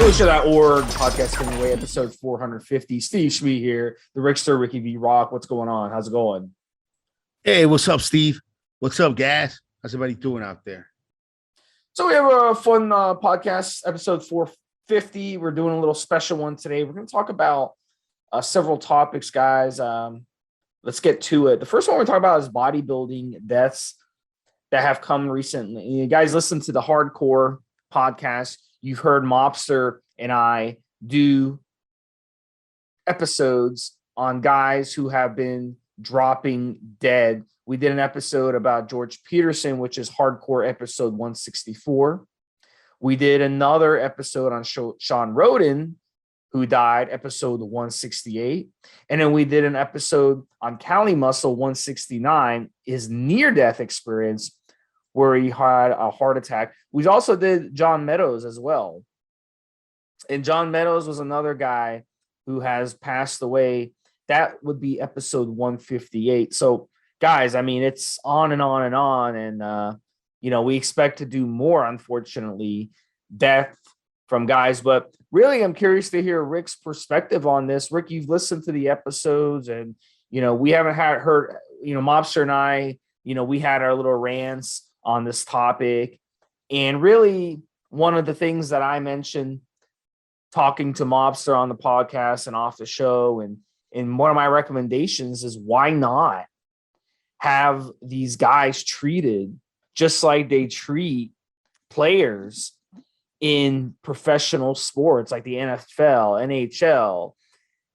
Publisher.org, podcast giving away episode 450. Stevesmi here, the Rickster, Ricky V Rock. What's going on? How's it going? Hey, what's up, Steve? What's up, guys? How's everybody doing out there? So we have a fun podcast, episode 450. We're doing a little special one today. We're going to talk about several topics, guys. Let's get to it. The first one we're talking about is bodybuilding deaths that have come recently. You guys listen to the Hardcore podcast. You've heard Mobster and I do episodes on guys who have been dropping dead. We did an episode about George Peterson, which is Hardcore episode 164. We did another episode on Sean Roden, who died, episode 168. And then we did an episode on Cali Muscle 169, his near-death experience, where he had a heart attack. We also did John Meadows as well. And John Meadows was another guy who has passed away. That would be episode 158. So, guys, I mean, it's on and on and on. And, we expect to do more, unfortunately, death from guys. But really, I'm curious to hear Rick's perspective on this. Rick, you've listened to the episodes, and, we haven't heard, Mobster and I, we had our little rants on this topic. And really, one of the things that I mentioned talking to Mobster on the podcast and off the show, and one of my recommendations is, why not have these guys treated just like they treat players in professional sports like the NFL,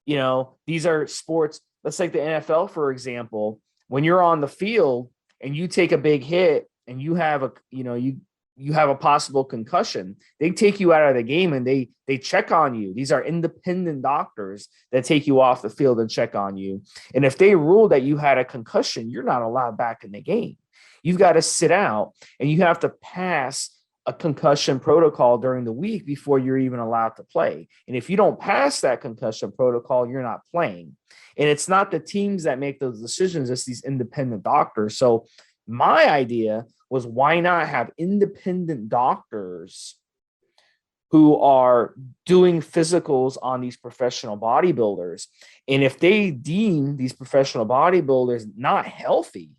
NHL? These are sports. Let's take the NFL, for example. When you're on the field and you take a big hit and you have a possible concussion, they take you out of the game and they check on you. These are independent doctors that take you off the field and check on you. And if they rule that you had a concussion, you're not allowed back in the game. You've got to sit out, and you have to pass a concussion protocol during the week before you're even allowed to play. And if you don't pass that concussion protocol, you're not playing. And it's not the teams that make those decisions, it's these independent doctors. So my idea was, why not have independent doctors who are doing physicals on these professional bodybuilders? And if they deem these professional bodybuilders not healthy,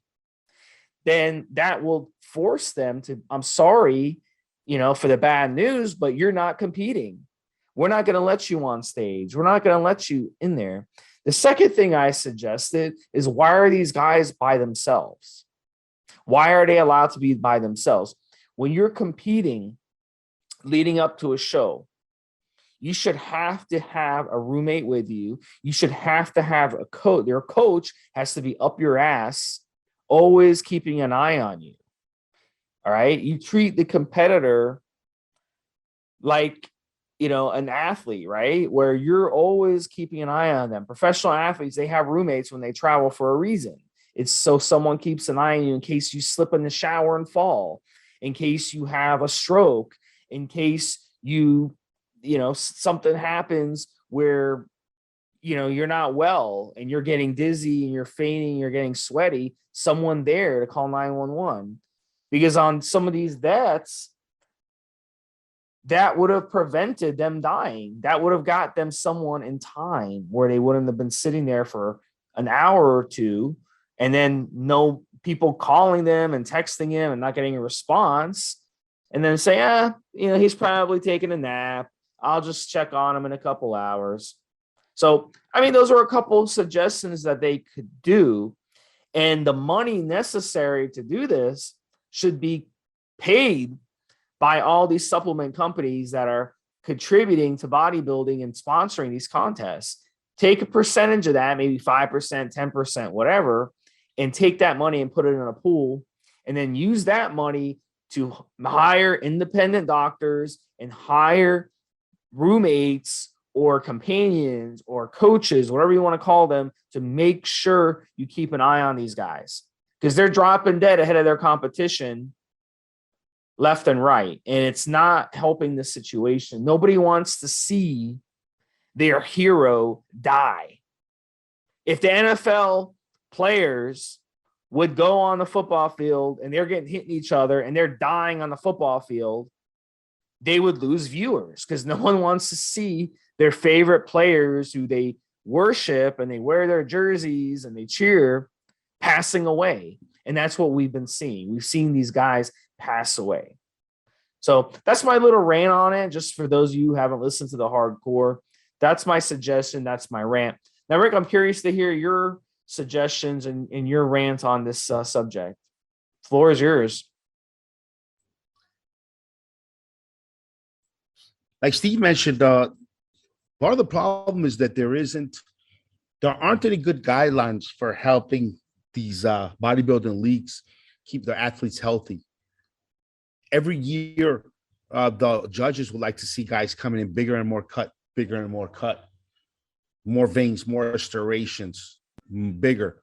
then that will force them to, I'm sorry, for the bad news, but you're not competing. We're not going to let you on stage. We're not going to let you in there. The second thing I suggested is, why are these guys by themselves? Why are they allowed to be by themselves? When you're competing leading up to a show, you should have to have a roommate with you. You should have to have a coach. Your coach has to be up your ass, always keeping an eye on you. All right. You treat the competitor like, an athlete, right? Where you're always keeping an eye on them. Professional athletes, they have roommates when they travel for a reason. It's so someone keeps an eye on you in case you slip in the shower and fall, in case you have a stroke, in case something happens where, you're not well and you're getting dizzy and you're fainting, you're getting sweaty, someone there to call 911. Because on some of these deaths, that would have prevented them dying. That would have got them someone in time where they wouldn't have been sitting there for an hour or two, and then no people calling them and texting him and not getting a response, and then say, he's probably taking a nap. I'll just check on him in a couple hours. So, those are a couple of suggestions that they could do. And the money necessary to do this should be paid by all these supplement companies that are contributing to bodybuilding and sponsoring these contests. Take a percentage of that, maybe 5%, 10%, whatever, and take that money and put it in a pool, and then use that money to hire independent doctors and hire roommates or companions or coaches, whatever you want to call them, to make sure you keep an eye on these guys, because they're dropping dead ahead of their competition left and right. And it's not helping the situation. Nobody wants to see their hero die. If the NFL players would go on the football field and they're getting hitting each other and they're dying on the football field, they would lose viewers because no one wants to see their favorite players who they worship and they wear their jerseys and they cheer passing away. And that's what we've been seeing. We've seen these guys pass away. So that's my little rant on it. Just for those of you who haven't listened to the hardcore, that's my suggestion. That's my rant. Now, Rick, I'm curious to hear your suggestions and your rant on this subject. Floor is yours. Like Steve mentioned, part of the problem is that there aren't any good guidelines for helping these bodybuilding leagues keep their athletes healthy. Every year, the judges would like to see guys coming in bigger and more cut, more veins, more striations, bigger.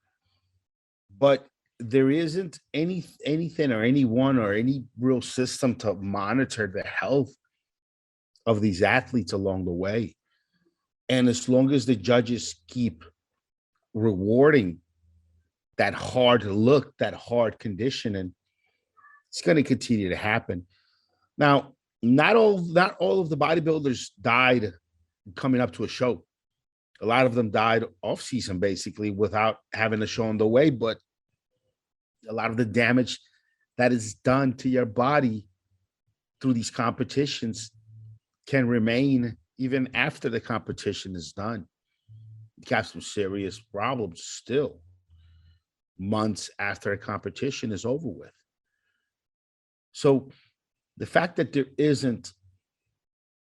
But there isn't anything or anyone or any real system to monitor the health of these athletes along the way. And as long as the judges keep rewarding that hard look, that hard conditioning, it's going to continue to happen. Now, not all of the bodybuilders died coming up to a show. A lot of them died off season, basically, without having a show on the way. But a lot of the damage that is done to your body through these competitions can remain even after the competition is done. You have some serious problems still months after a competition is over with. So the fact that there isn't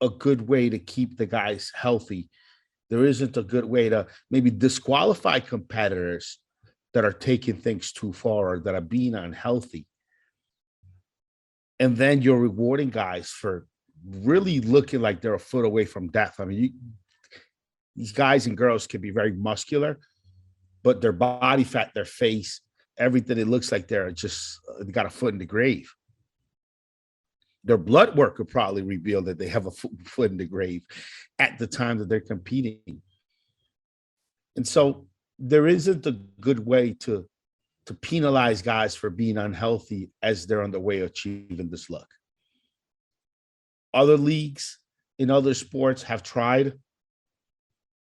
a good way to keep the guys healthy, there isn't a good way to maybe disqualify competitors that are taking things too far or that are being unhealthy. And then you're rewarding guys for really looking like they're a foot away from death. I mean, these guys and girls can be very muscular, but their body fat, their face, everything, it looks like they're just they got a foot in the grave. Their blood work could probably reveal that they have a foot in the grave at the time that they're competing. And so there isn't a good way to penalize guys for being unhealthy as they're on the way of achieving this look. Other leagues in other sports have tried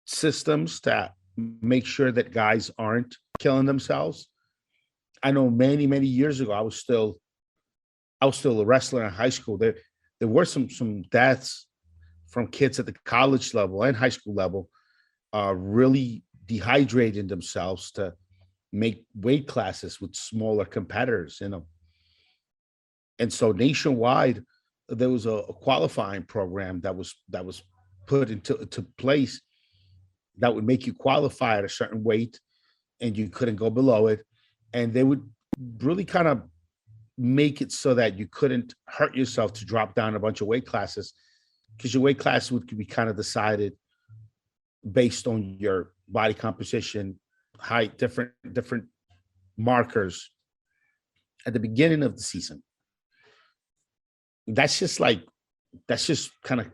systems to make sure that guys aren't killing themselves. I know many, many years ago, I was still a wrestler in high school. There were some deaths from kids at the college level and high school level, really dehydrating themselves to make weight classes with smaller competitors, you know. And so nationwide, there was a qualifying program that was put into place that would make you qualify at a certain weight and you couldn't go below it. And they would really kind of make it so that you couldn't hurt yourself to drop down a bunch of weight classes, because your weight class would be kind of decided based on your body composition, height, different markers at the beginning of the season. That's just kind of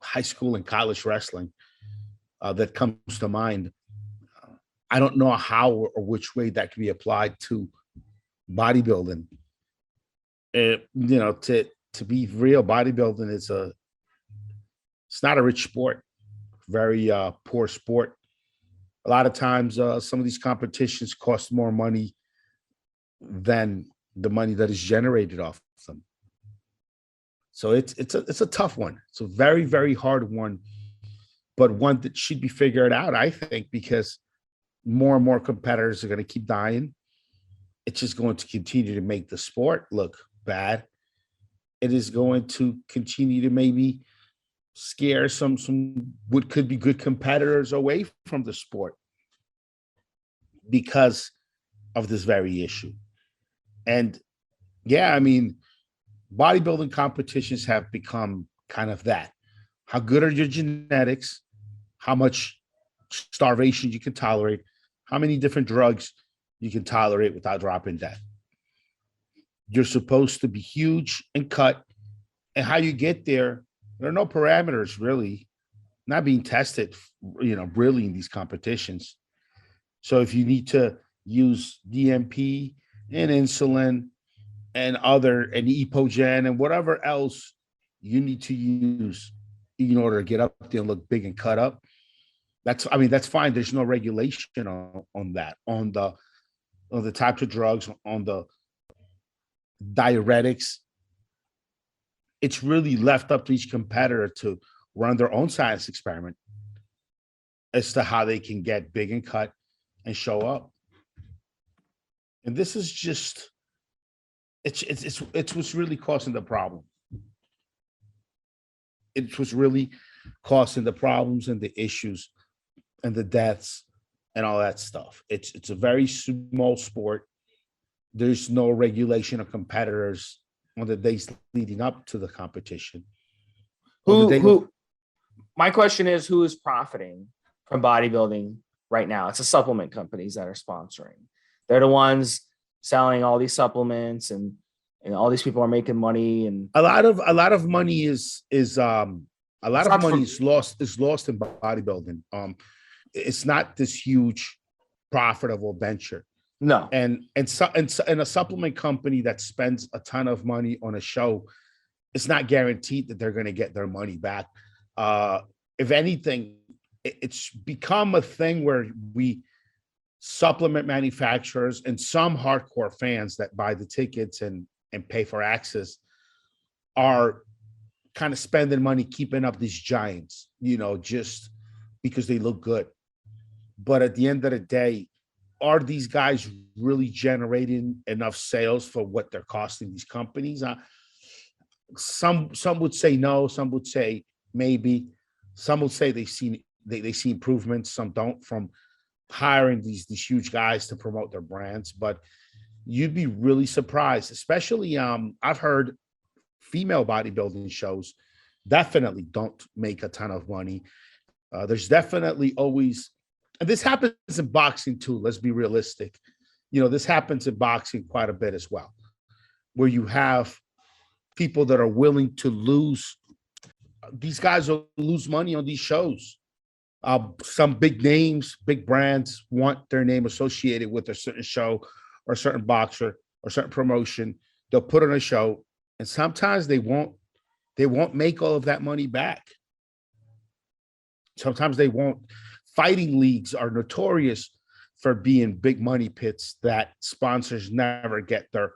high school and college wrestling that comes to mind. I don't know how or which way that can be applied to bodybuilding. You know, to be real, bodybuilding it's not a rich sport, very poor sport. A lot of times, some of these competitions cost more money than the money that is generated off them. So it's a tough one. It's a very, very hard one, but one that should be figured out, I think, because more and more competitors are going to keep dying. It's just going to continue to make the sport look bad. It is going to continue to maybe scare some what could be good competitors away from the sport because of this very issue. And yeah, I mean, bodybuilding competitions have become kind of that. How good are your genetics? How much starvation you can tolerate? How many different drugs you can tolerate without dropping dead? You're supposed to be huge and cut. And how you get there are no parameters really, not being tested, really in these competitions. So if you need to use DMP and insulin and epogen and whatever else you need to use in order to get up there and look big and cut up. That's fine. There's no regulation on that, on the types of drugs, on the diuretics. It's really left up to each competitor to run their own science experiment as to how they can get big and cut and show up. And this is just, it's what's really causing the problem. It was really causing the problems and the issues and the deaths and all that stuff. It's a very small sport. There's no regulation of competitors on the days leading up to the competition. My question is, who is profiting from bodybuilding right now? It's the supplement companies that are sponsoring. They're the ones selling all these supplements, and all these people are making money. And a lot of money is lost in bodybuilding. It's not this huge profitable venture. No. And a supplement company that spends a ton of money on a show, it's not guaranteed that they're going to get their money back. If anything, it's become a thing where we supplement manufacturers and some hardcore fans that buy the tickets and pay for access are kind of spending money keeping up these giants, just because they look good. But at the end of the day, are these guys really generating enough sales for what they're costing these companies? Some would say no, some would say maybe, some would say they see improvements, some don't, from hiring these huge guys to promote their brands. But you'd be really surprised, especially I've heard female bodybuilding shows definitely don't make a ton of money. There's definitely always, and this happens in boxing too, let's be realistic. This happens in boxing quite a bit as well, where you have people that are willing to lose. These guys will lose money on these shows. Some big names, big brands want their name associated with a certain show or a certain boxer or certain promotion. They'll put on a show, and sometimes they won't make all of that money back. Sometimes they won't. Fighting leagues are notorious for being big money pits that sponsors never get their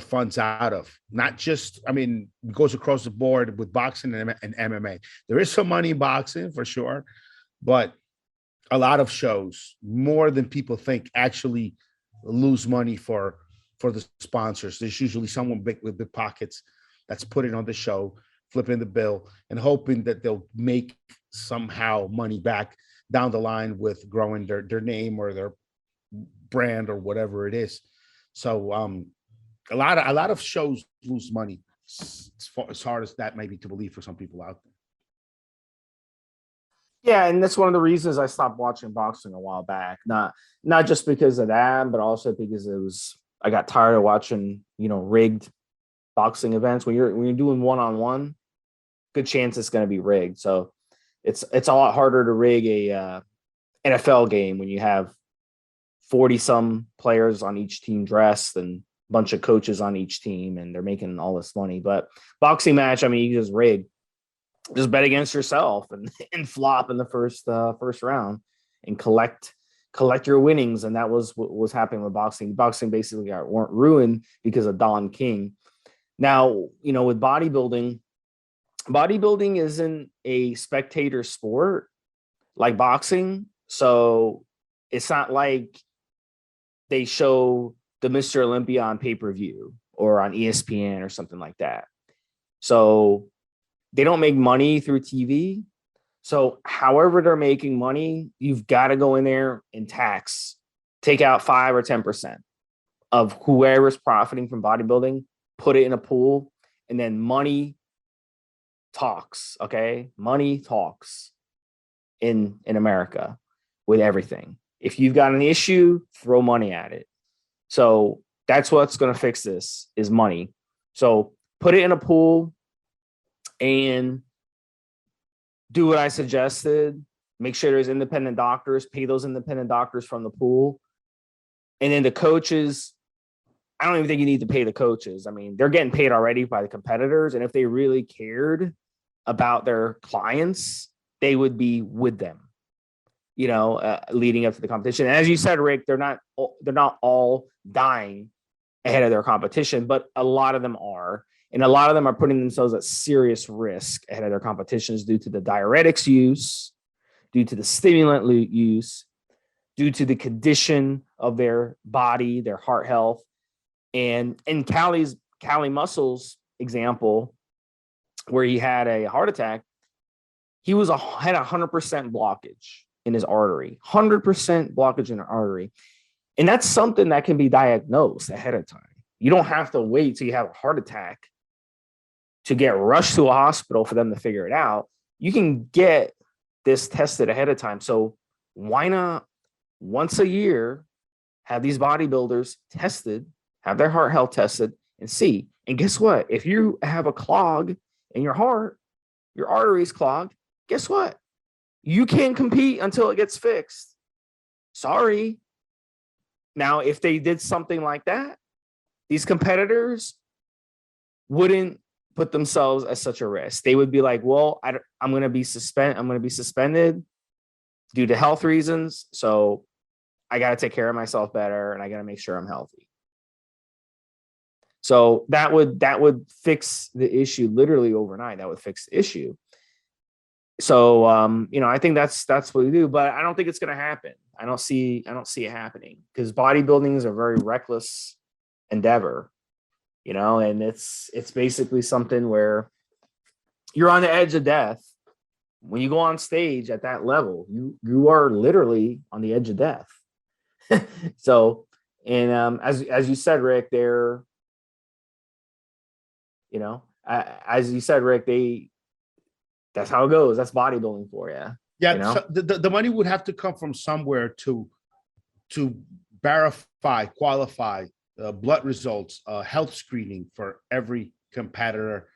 funds out of. Not just, it goes across the board with boxing and MMA. There is some money in boxing for sure, but a lot of shows, more than people think, actually lose money for the sponsors. There's usually someone big with big pockets that's putting on the show, flipping the bill, and hoping that they'll make somehow money back down the line with growing their name or their brand or whatever it is. So a lot of shows lose money, as hard as that may be to believe for some people out there. Yeah, and that's one of the reasons I stopped watching boxing a while back. Not just because of that, but also because I got tired of watching, rigged boxing events. When you're doing one-on-one, good chance it's going to be rigged. So it's a lot harder to rig a NFL game when you have 40 some players on each team dressed and a bunch of coaches on each team, and they're making all this money. But boxing match, you just rig. Just bet against yourself and flop in the first round and collect your winnings. And that was what was happening with boxing. Boxing basically got ruined because of Don King. Now, with bodybuilding isn't a spectator sport like boxing. So it's not like they show the Mr. Olympia on pay-per-view or on ESPN or something like that. So they don't make money through TV. So however they're making money, you've got to go in there and take out 5 or 10% of whoever's profiting from bodybuilding, put it in a pool, and then money talks. Okay. Money talks in America with everything. If you've got an issue, throw money at it. So that's what's going to fix this, is money. So put it in a pool and do what I suggested. Make sure there's independent doctors, pay those independent doctors from the pool. And then the coaches, I don't even think you need to pay the coaches. I mean, they're getting paid already by the competitors. And if they really cared about their clients, they would be with them, leading up to the competition. And as you said, Rick, they're not all dying ahead of their competition, but a lot of them are. And a lot of them are putting themselves at serious risk ahead of their competitions due to the diuretics use, due to the stimulant use, due to the condition of their body, their heart health. And in Cali Muscle's example, where he had a heart attack, he had 100% blockage in his artery, 100% blockage in an artery. And that's something that can be diagnosed ahead of time. You don't have to wait till you have a heart attack to get rushed to a hospital for them to figure it out. You can get this tested ahead of time. So why not once a year have these bodybuilders tested, have their heart health tested, and see? And guess what? If you have a clog in your heart, your arteries clogged, guess what? You can't compete until it gets fixed. Sorry. Now, if they did something like that, these competitors wouldn't put themselves at such a risk. They would be like, well, I'm going to be suspended due to health reasons. So I got to take care of myself better, and I got to make sure I'm healthy. So that would fix the issue literally overnight. That would fix the issue. So, I think that's what we do, but I don't think it's going to happen. I don't see it happening, because bodybuilding is a very reckless endeavor, and it's basically something where you're on the edge of death. When you go on stage at that level, you are literally on the edge of death. So, and as you said, Rick, as you said, Rick, that's how it goes. That's bodybuilding for you. Yeah. So the money would have to come from somewhere to verify, qualify blood results, health screening for every competitor.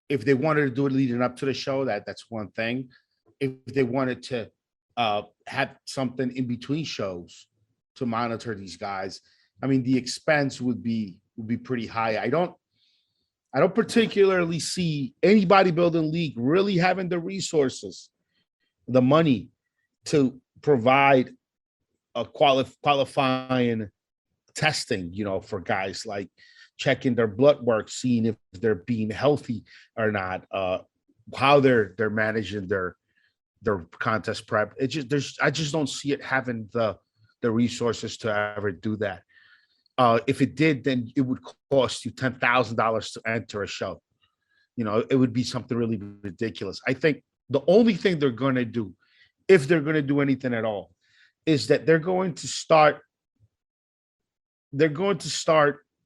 If they wanted to do it leading up to the show, that's one thing. If they wanted to have something in between shows to monitor these guys, I mean, the expense would be pretty high. I don't particularly see any bodybuilding league really having the resources, the money to provide a qualifying testing, for guys, like checking their blood work, seeing if they're being healthy or not, how they're managing their contest prep. I just don't see it having the resources to ever do that. If it did, then it would cost you $10,000 to enter a show. It would be something really ridiculous. I think the only thing they're going to do, if they're going to do anything at all, is that they're going to start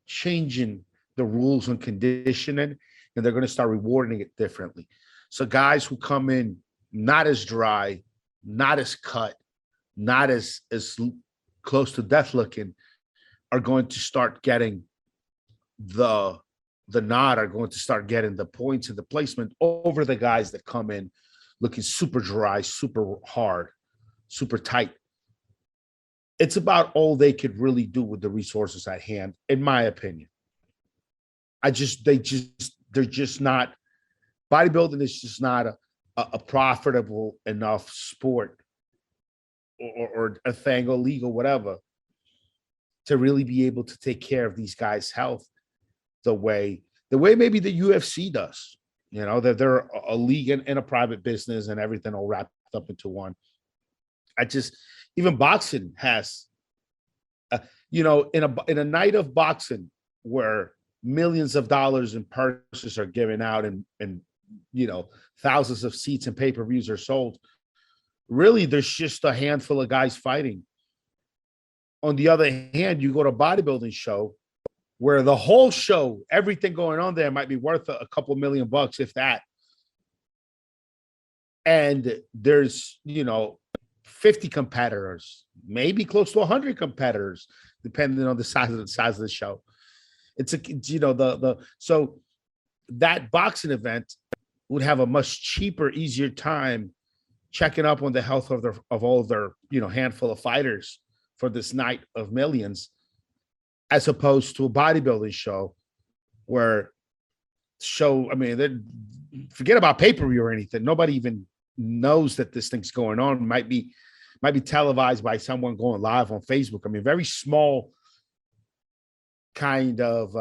changing the rules on conditioning, and they're going to start rewarding it differently. So guys who come in not as dry, not as cut, not as close to death looking, are going to start getting the nod, are going to start getting the points and the placement over the guys that come in looking super dry, super hard, super tight. It's about all they could really do with the resources at hand, in my opinion. They're just not, bodybuilding is just not a profitable enough sport or a thing or league or whatever to really be able to take care of these guys' health the way maybe the UFC does. They're a league and a private business and everything all wrapped up into one. Even boxing has, in a night of boxing where millions of dollars in purses are given out and thousands of seats and pay-per-views are sold, really there's just a handful of guys fighting. On the other hand, you go to a bodybuilding show where the whole show, everything going on there might be worth a couple $1,000,000, if that. And there's, 50 competitors, maybe close to 100 competitors, depending on the size of the show. So that boxing event would have a much cheaper, easier time checking up on the health of all of their, handful of fighters for this night of millions, as opposed to a bodybuilding show where forget about pay-per-view or anything. Nobody even knows that this thing's going on. Might be televised by someone going live on Facebook. I mean, very small kind of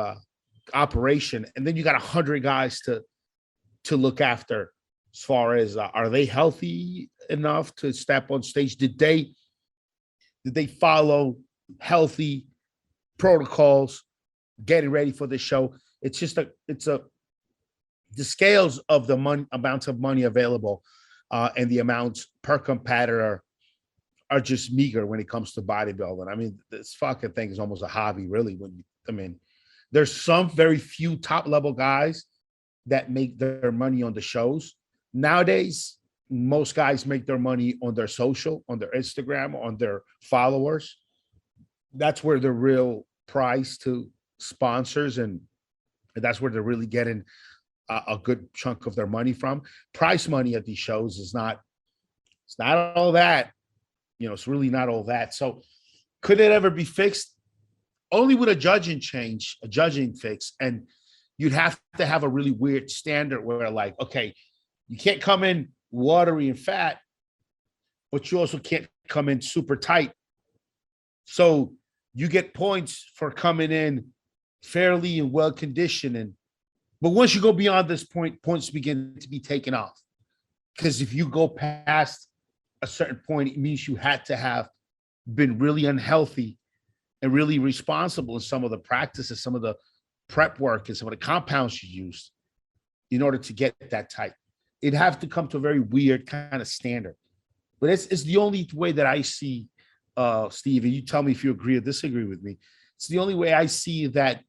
operation. And then you got 100 guys to look after as far as are they healthy enough to step on stage? Did they follow healthy protocols getting ready for the show? It's just the scales of the amounts of money available and the amounts per competitor are just meager when it comes to bodybuilding. I mean, this fucking thing is almost a hobby, really. There's some very few top level guys that make their money on the shows. Nowadays, most guys make their money on their social, on their Instagram, on their followers. That's where the real prize to sponsors, and that's where they're really getting a good chunk of their money from. Prize money at these shows it's not all that. It's really not all that. So could it ever be fixed? Only with a judging fix. And you'd have to have a really weird standard where, like, okay, you can't come in watery and fat, but you also can't come in super tight. So you get points for coming in fairly and well conditioned. But once you go beyond this point, points begin to be taken off. Because if you go past a certain point, it means you had to have been really unhealthy and really responsible in some of the practices, some of the prep work, and some of the compounds you used in order to get that tight. It'd have to come to a very weird kind of standard. But it's the only way that I see, Steve, and you tell me if you agree or disagree with me. It's the only way I see that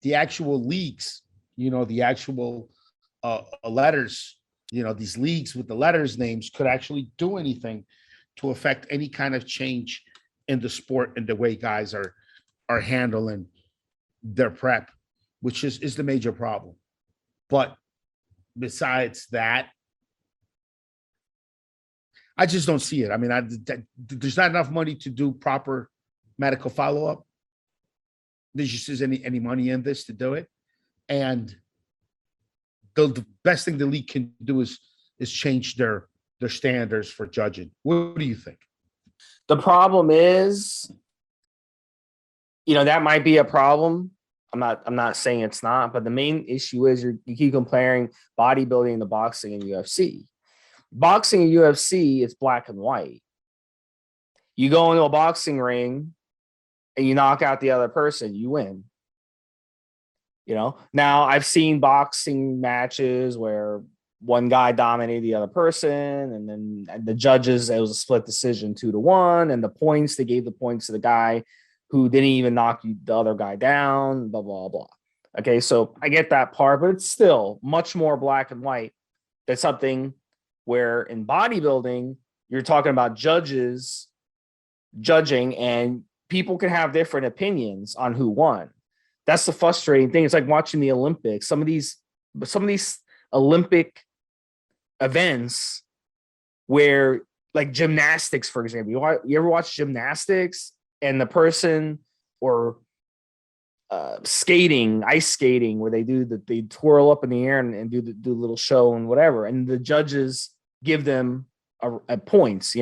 the actual leagues, the actual letters, these leagues with the letters names could actually do anything to affect any kind of change in the sport and the way guys are handling their prep, which is the major problem. But besides that, I just don't see it. I mean, there's not enough money to do proper medical follow-up. There just isn't any money in this to do it. And the best thing the league can do is change their standards for judging. What do you think? The problem is, that might be a problem. I'm not saying it's not, but the main issue is you keep comparing bodybuilding to boxing and UFC. Boxing and UFC, it's black and white. You go into a boxing ring and you knock out the other person, you win. Now I've seen boxing matches where one guy dominated the other person, and then the judges, it was a split decision 2-1, and they gave the points to the guy who didn't even knock the other guy down, blah, blah, blah. Okay, so I get that part, but it's still much more black and white. That's something where in bodybuilding, you're talking about judges judging, and people can have different opinions on who won. That's the frustrating thing. It's like watching the Olympics. Some of these Olympic events where, like gymnastics, for example, you ever watch gymnastics and the person, or skating, ice skating, where they twirl up in the air and do a little show and whatever, and the judges give them a points,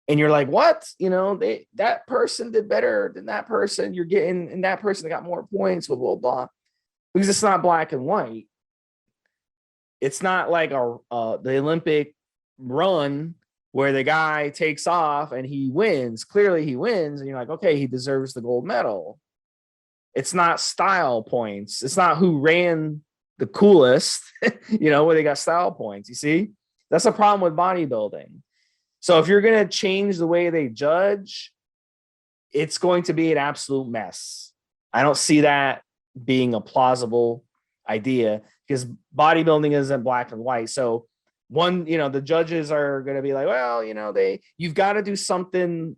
and you're like, what? That person did better than that person. You're getting, and that person got more points, blah, blah, blah. Because it's not black and white. It's not like the Olympic run where the guy takes off and he wins. Clearly he wins, and you're like, okay, he deserves the gold medal. It's not style points. It's not who ran the coolest, where they got style points. You see? That's a problem with bodybuilding. So if you're going to change the way they judge, it's going to be an absolute mess. I don't see that being a plausible idea, because bodybuilding isn't black and white. So the judges are going to be like, well, you've got to do something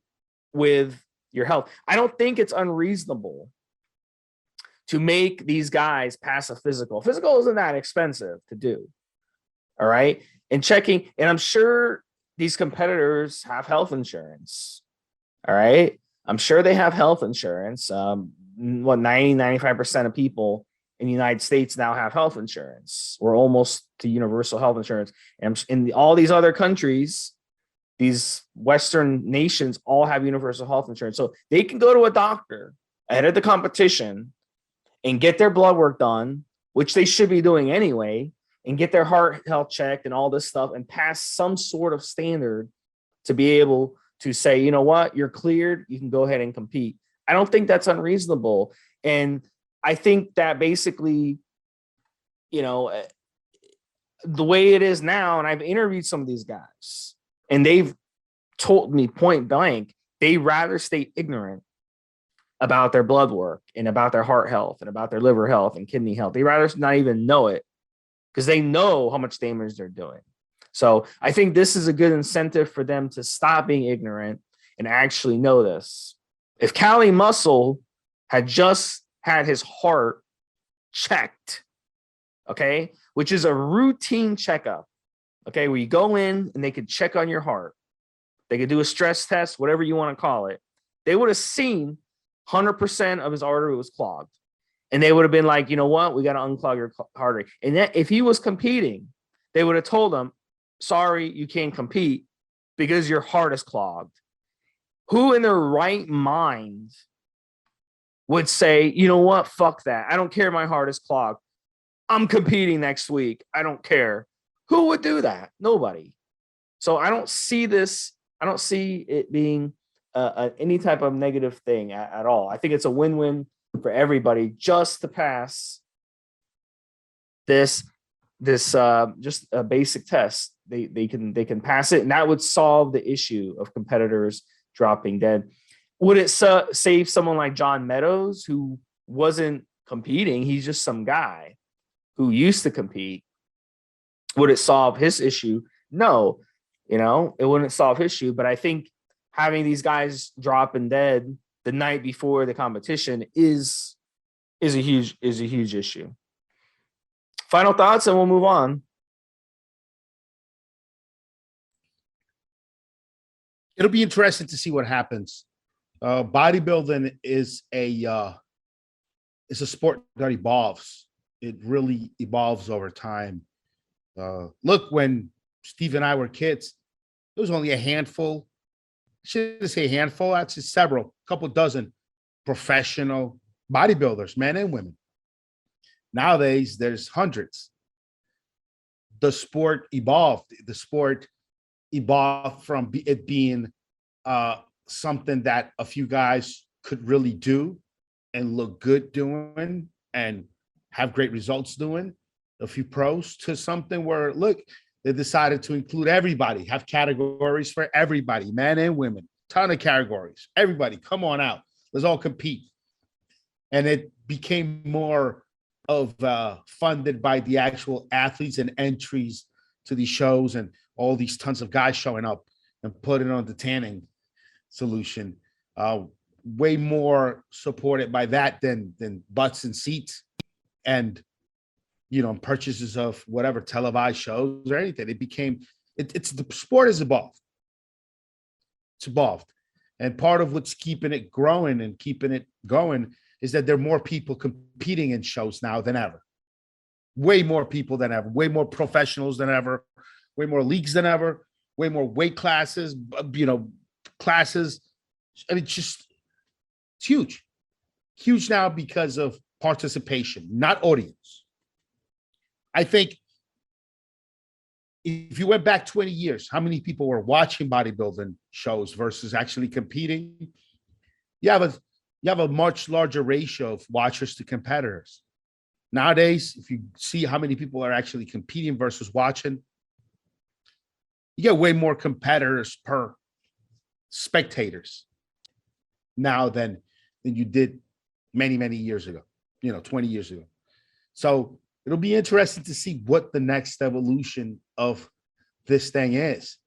with your health. I don't think it's unreasonable to make these guys pass a physical. Physical isn't that expensive to do. All right. And I'm sure these competitors have health insurance. All right. I'm sure they have health insurance. what 95% of people in the United States now have health insurance. We're almost to universal health insurance. And in all these other countries, these Western nations all have universal health insurance. So they can go to a doctor ahead of the competition and get their blood work done, which they should be doing anyway, and get their heart health checked and all this stuff and pass some sort of standard to be able to say, you know what, you're cleared, you can go ahead and compete. I don't think that's unreasonable. And I think that basically, you know, the way it is now, and I've interviewed some of these guys, and they've told me point blank, they rather stay ignorant about their blood work and about their heart health and about their liver health and kidney health. They rather not even know it because they know how much damage they're doing. So I think this is a good incentive for them to stop being ignorant and actually know this. If Cali Muscle had just had his heart checked, okay, which is a routine checkup, okay, where you go in and they could check on your heart. They could do a stress test, whatever you want to call it. They would have seen 100% of his artery was clogged. And they would have been like, you know what, we got to unclog your artery. And that, if he was competing, they would have told him, sorry, you can't compete because your heart is clogged. Who in their right mind would say, you know what, fuck that. I don't care, my heart is clogged. I'm competing next week. I don't care. Who would do that? Nobody. So I don't see this. I don't see it being any type of negative thing at all. I think it's a win-win for everybody just to pass this just a basic test. They can pass it, and that would solve the issue of competitors dropping dead. Would it save someone like John Meadows, who wasn't competing? He's just some guy who used to compete. Would it solve his issue? No, you know, it wouldn't solve his issue. But I think having these guys dropping dead the night before the competition is a huge issue. Final thoughts, and we'll move on. It'll be interesting to see what happens. Bodybuilding is a sport that evolves. It really evolves over time. Look, when Steve and I were kids, there was only a handful. I shouldn't say a handful. I'd say several, a couple dozen professional bodybuilders, men and women. Nowadays, there's hundreds. The sport evolved. The sport evolved from it being something that a few guys could really do and look good doing and have great results doing, a few pros, to something where, look, they decided to include everybody, have categories for everybody, men and women, ton of categories. Everybody, come on out. Let's all compete. And it became more of funded by the actual athletes and entries to these shows, and all these tons of guys showing up and putting on the tanning solution. Way more supported by that than butts and seats and, you know, purchases of whatever televised shows or anything. It became, it's the sport has evolved. It's evolved. And part of what's keeping it growing and keeping it going is that there are more people competing in shows now than ever. Way more people than ever, way more professionals than ever, way more leagues than ever, way more weight classes, you know, classes. And it's huge. Huge now because of participation, not audience. I think if you went back 20 years, how many people were watching bodybuilding shows versus actually competing? You have a much larger ratio of watchers to competitors. Nowadays, if you see how many people are actually competing versus watching, you get way more competitors per spectators now than you did many, many years ago, 20 years ago. So it'll be interesting to see what the next evolution of this thing is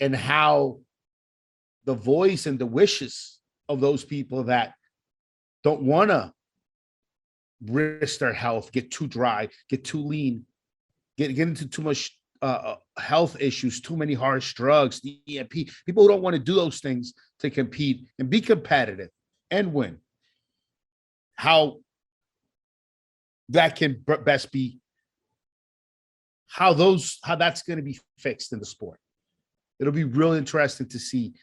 and how the voice and the wishes of those people that don't want to risk their health, get too dry, get too lean, get into too much health issues, too many harsh drugs, the EMP, people who don't want to do those things to compete and be competitive and win. how that can best be, how that's going to be fixed in the sport. It'll be real interesting to see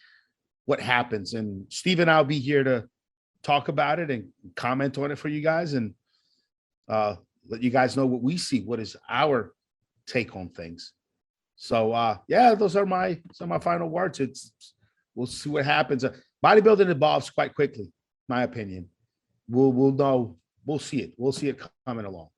what happens. And Steve and I'll be here to talk about it and comment on it for you guys, and let you guys know what we see, what is our take on things. So yeah, those are my final words. We'll see what happens. Bodybuilding evolves quite quickly, my opinion. We'll know. We'll see it. We'll see it coming along.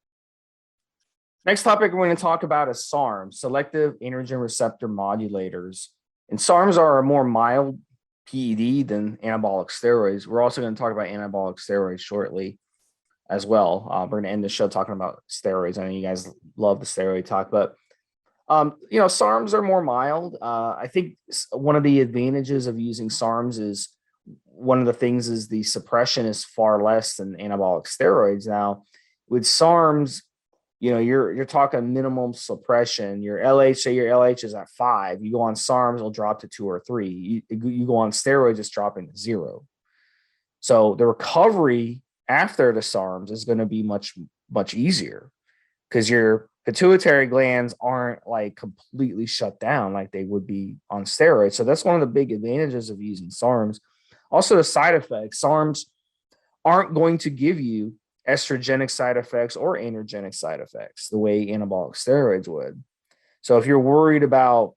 Next topic we're going to talk about is SARMs, selective androgen receptor modulators. And SARMs are a more mild PED than anabolic steroids. We're also going to talk about anabolic steroids shortly as well. We're going to end the show talking about steroids. I know you guys love the steroid talk, but you know, SARMs are more mild. I think one of the advantages of using SARMs is, one of the things is the suppression is far less than anabolic steroids. Now, with SARMs, you know, you're talking minimum suppression. Your LH, say your LH is at 5. You go on SARMs, it'll drop to 2 or 3. You go on steroids, it's dropping to 0. So the recovery after the SARMs is going to be much easier, because your pituitary glands aren't like completely shut down like they would be on steroids. So that's one of the big advantages of using SARMs. Also, the side effects. SARMs aren't going to give you estrogenic side effects or androgenic side effects the way anabolic steroids would. So if you're worried about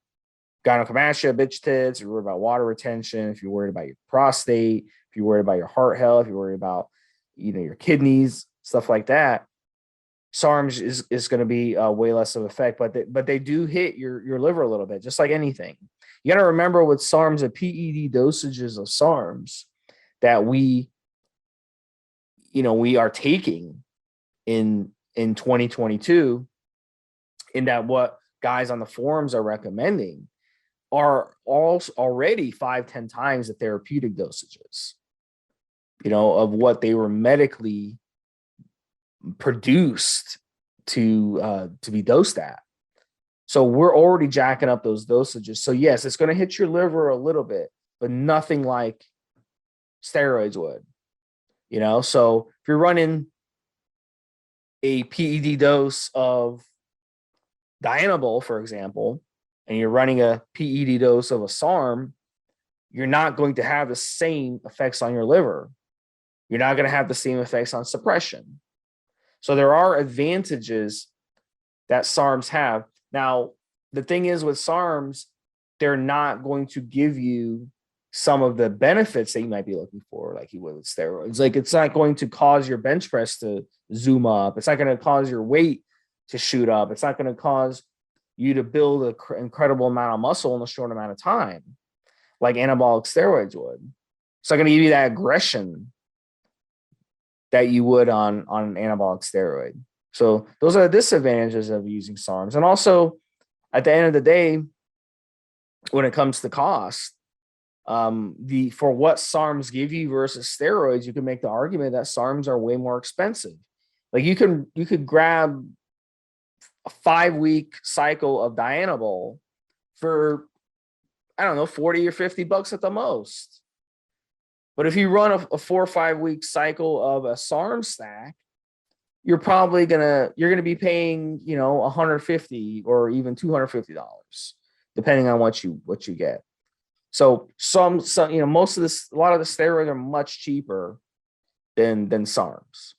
gynecomastia, bitch tits, if you're worried about water retention, if you're worried about your prostate, if you're worried about your heart health, if you're worried about, you know, your kidneys, stuff like that, SARMs is going to be way less of effect, but they do hit your liver a little bit, just like anything. You got to remember with SARMs, the PED dosages of SARMs that we are taking in 2022, in that what guys on the forums are recommending are already 5-10 times the therapeutic dosages, you know, of what they were medically produced to be dosed at. So we're already jacking up those dosages. So yes, it's going to hit your liver a little bit, but nothing like steroids would, you know. So if you're running a PED dose of Dianabol, for example, and you're running a PED dose of a SARM, you're not going to have the same effects on your liver. You're not going to have the same effects on suppression. So there are advantages that SARMs have. Now, the thing is with SARMs, they're not going to give you some of the benefits that you might be looking for, like you would with steroids. Like, it's not going to cause your bench press to zoom up. It's not going to cause your weight to shoot up. It's not going to cause you to build an incredible amount of muscle in a short amount of time, like anabolic steroids would. It's not going to give you that aggression that you would on an anabolic steroid. So those are the disadvantages of using SARMs. And also, at the end of the day, when it comes to cost, for what SARMs give you versus steroids, you can make the argument that SARMs are way more expensive. Like, you could grab a 5-week cycle of Dianabol for, I don't know, $40 or $50 at the most. But if you run a 4 or 5 week cycle of a SARM stack, you're probably gonna be paying, you know, $150 or even $250, depending on what you get. So some you know, most of this, a lot of the steroids are much cheaper than SARMs.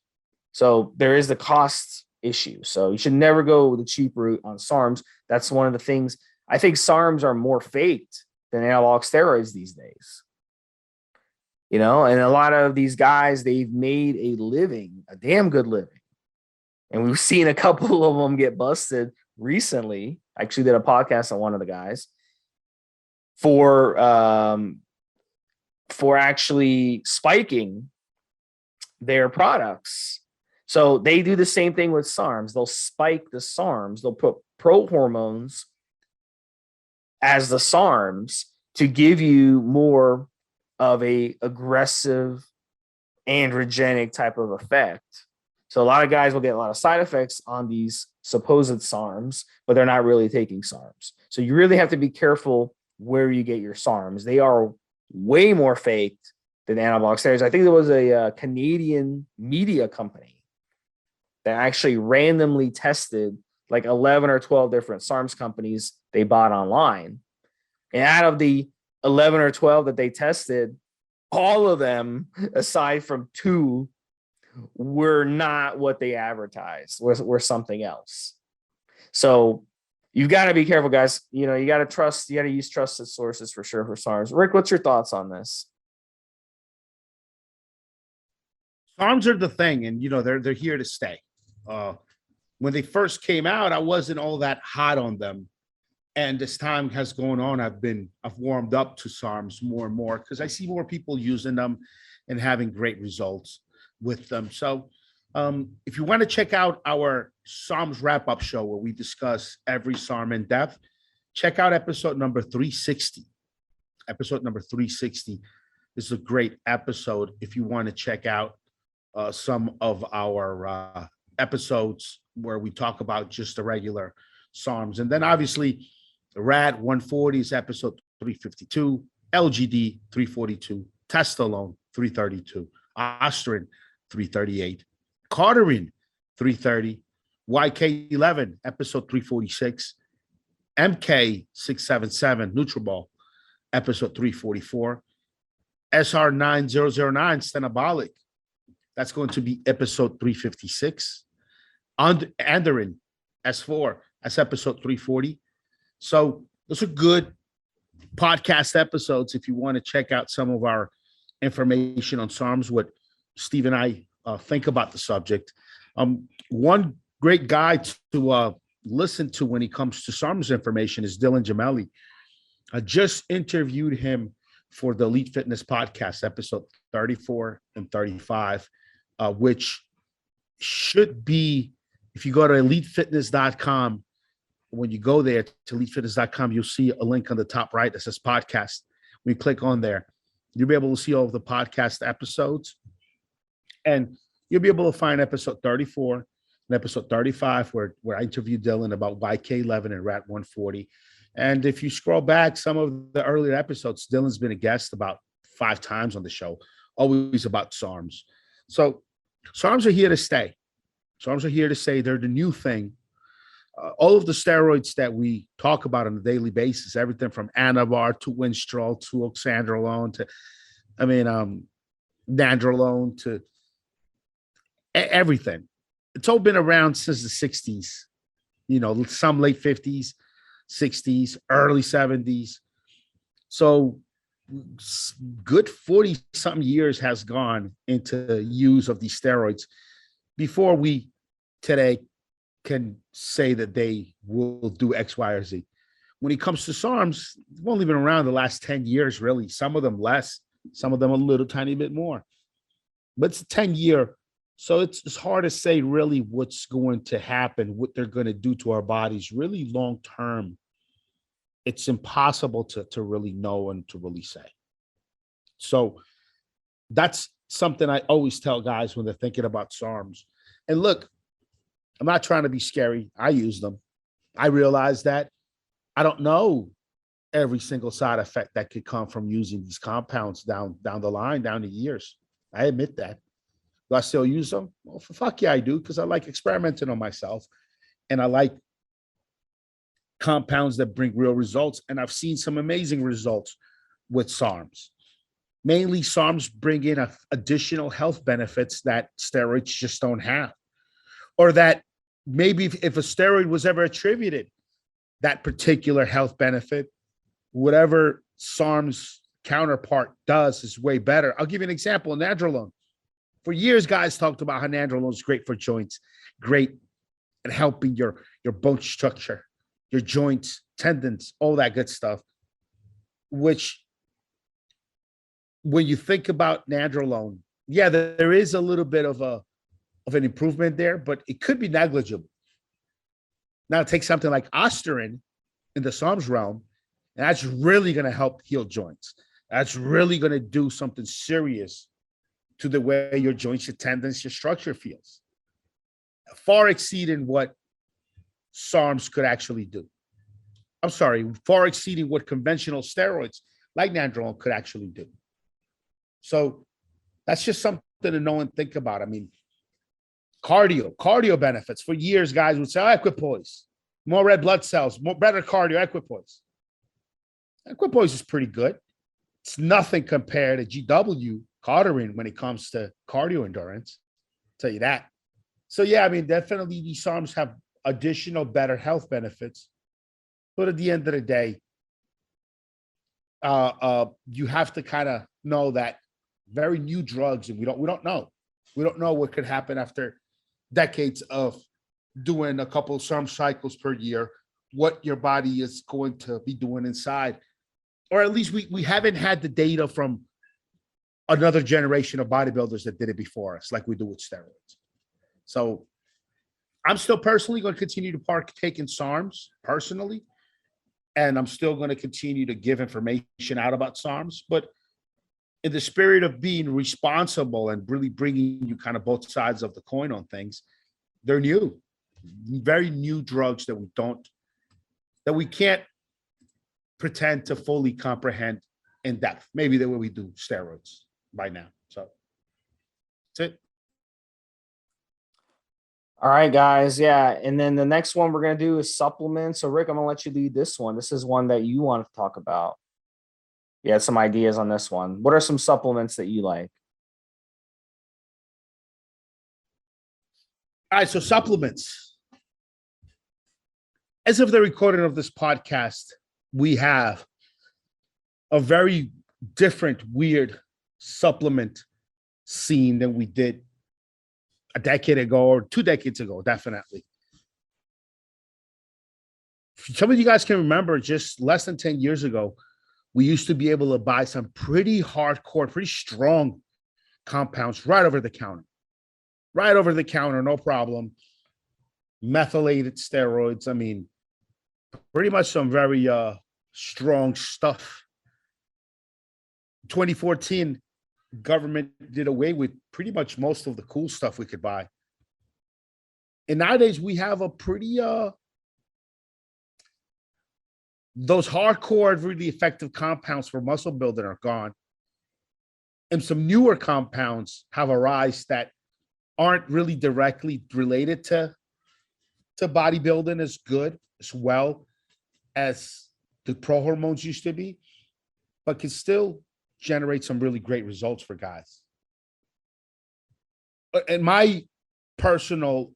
So there is the cost issue. So you should never go the cheap route on SARMs. That's one of the things. I think SARMs are more faked than anabolic steroids these days. You know, and a lot of these guys, they've made a living, a damn good living. And we've seen a couple of them get busted recently. I actually did a podcast on one of the guys for actually spiking their products. So they do the same thing with SARMs. They'll spike the SARMs. They'll put pro hormones as the SARMs to give you more of a aggressive androgenic type of effect. So a lot of guys will get a lot of side effects on these supposed SARMs, but they're not really taking SARMs. So you really have to be careful where you get your SARMs. They are way more faked than anabolic steroids. I think there was a Canadian media company that actually randomly tested like 11 or 12 different SARMs companies they bought online. And out of the 11 or 12 that they tested, all of them, aside from 2, were not what they advertised, were something else. So you've got to be careful, guys. You got to use trusted sources for sure for SARMs. Rick, what's your thoughts on this? SARMs are the thing, and they're here to stay. When they first came out, I wasn't all that hot on them. And as time has gone on, I've warmed up to SARMs more and more because I see more people using them and having great results with them. So if you want to check out our SARMs wrap-up show where we discuss every SARM in depth, check out episode number 360. Episode number 360 is a great episode if you want to check out some of our episodes where we talk about just the regular SARMs. And then obviously RAD 140 is episode 352, LGD 342, Testosterone 332, Ostrin 338, Carterin 330, YK11 episode 346, MK677 Nutribol episode 344, SR9009 Stenabolic, that's going to be episode 356, Andarin S4, that's episode 340. So those are good podcast episodes if you want to check out some of our information on SARMs, what Steve and I think about the subject. One great guy to listen to when it comes to SARMs information is Dylan Gemelli. I just interviewed him for the Elite Fitness podcast, episode 34 and 35, which should be, if you go to elitefitness.com, when you go there to elitefitness.com, you'll see a link on the top right that says podcast. When you click on there, you'll be able to see all of the podcast episodes. And you'll be able to find episode 34 and episode 35, where I interviewed Dylan about YK11 and RAT 140. And if you scroll back some of the earlier episodes, Dylan's been a guest about 5 times on the show, always about SARMs. So SARMs are here to stay. SARMs are here to stay. They're the new thing. All of the steroids that we talk about on a daily basis, everything from Anavar to Winstrol to Oxandrolone to, Nandrolone to everything. It's all been around since the 60s, some late 50s, 60s, early 70s. So good 40-something years has gone into use of these steroids before we today can say that they will do X, Y, or Z. When it comes to SARMs, they've only been around the last 10 years, really. Some of them less, some of them a little tiny bit more. But it's a 10-year. So it's hard to say really what's going to happen, what they're going to do to our bodies really long term. It's impossible to really know and to really say. So that's something I always tell guys when they're thinking about SARMs. And look, I'm not trying to be scary. I use them. I realize that I don't know every single side effect that could come from using these compounds down the line, down the years. I admit that. Do I still use them? Well, fuck yeah, I do, because I like experimenting on myself. And I like compounds that bring real results. And I've seen some amazing results with SARMs. Mainly SARMs bring in additional health benefits that steroids just don't have. Or that maybe if a steroid was ever attributed, that particular health benefit, whatever SARM's counterpart does is way better. I'll give you an example, nandrolone. For years, guys talked about how nandrolone is great for joints, great at helping your bone structure, your joints, tendons, all that good stuff, which when you think about nandrolone, yeah, there is a little bit of an improvement there, but it could be negligible. Now take something like Ostrin in the SARMs realm, and that's really going to help heal joints. That's really going to do something serious to the way your joints, your tendons, your structure feels, far exceeding what SARMs could actually do. I'm sorry, far exceeding what conventional steroids like nandrolone could actually do. So that's just something to know and think about. I mean, cardio benefits. For years, guys would say, oh, equipoise, more red blood cells, more better cardio, equipoise. Equipoise is pretty good. It's nothing compared to GW Carterin when it comes to cardio endurance. I'll tell you that. So yeah, I mean, definitely these SARMs have additional better health benefits. But at the end of the day, you have to kind of know that very new drugs, and we don't know. We don't know what could happen after decades of doing a couple of SARM cycles per year, what your body is going to be doing inside. Or at least we haven't had the data from another generation of bodybuilders that did it before us, like we do with steroids. So I'm still personally going to continue to partake in SARMs personally, and I'm still going to continue to give information out about SARMs. But in the spirit of being responsible and really bringing you kind of both sides of the coin on things, they're new, very new drugs that we can't pretend to fully comprehend in depth. Maybe the way we do steroids by now. So that's it. All right, guys. Yeah. And then the next one we're going to do is supplements. So Rick, I'm going to let you lead this one. This is one that you want to talk about. You had some ideas on this one. What are some supplements that you like? All right. So supplements. As of the recording of this podcast, we have a very different, weird supplement scene than we did a decade ago or 2 decades ago, definitely. Some of you guys can remember just less than 10 years ago, we used to be able to buy some pretty hardcore, pretty strong compounds right over the counter. Right over the counter, no problem. Methylated steroids. I mean, pretty much some very strong stuff. 2014, government did away with pretty much most of the cool stuff we could buy. And nowadays we have a pretty those hardcore, really effective compounds for muscle building are gone. And some newer compounds have arisen that aren't really directly related to bodybuilding as good, as well as the pro hormones used to be, but can still generate some really great results for guys. And my personal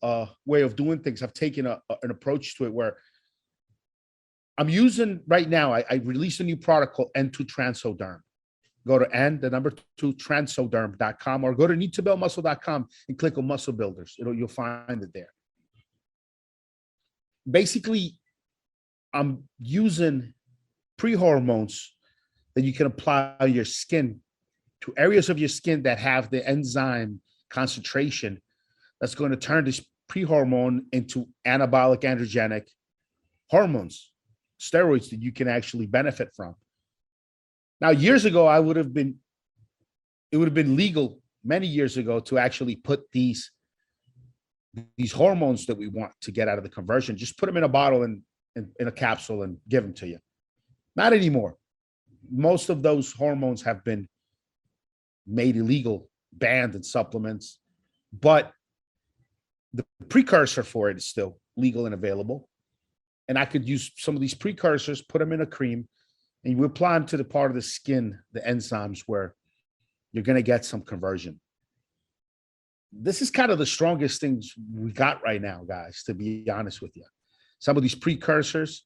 way of doing things, I've taken an approach to it where I'm using right now, I released a new product called N2 Transoderm. Go to N2Transoderm.com or go to needtobuildmuscle.com and click on Muscle Builders. You'll find it there. Basically, I'm using pre-hormones that you can apply on your skin to areas of your skin that have the enzyme concentration that's going to turn this pre-hormone into anabolic androgenic hormones, steroids that you can actually benefit from. Now, years ago, it would have been legal many years ago to actually put these hormones that we want to get out of the conversion, just put them in a bottle and in a capsule and give them to you. Not anymore. Most of those hormones have been made illegal, banned in supplements, but the precursor for it is still legal and available. And I could use some of these precursors, put them in a cream, and you apply them to the part of the skin, the enzymes, where you're going to get some conversion. This is kind of the strongest things we got right now, guys, to be honest with you. Some of these precursors,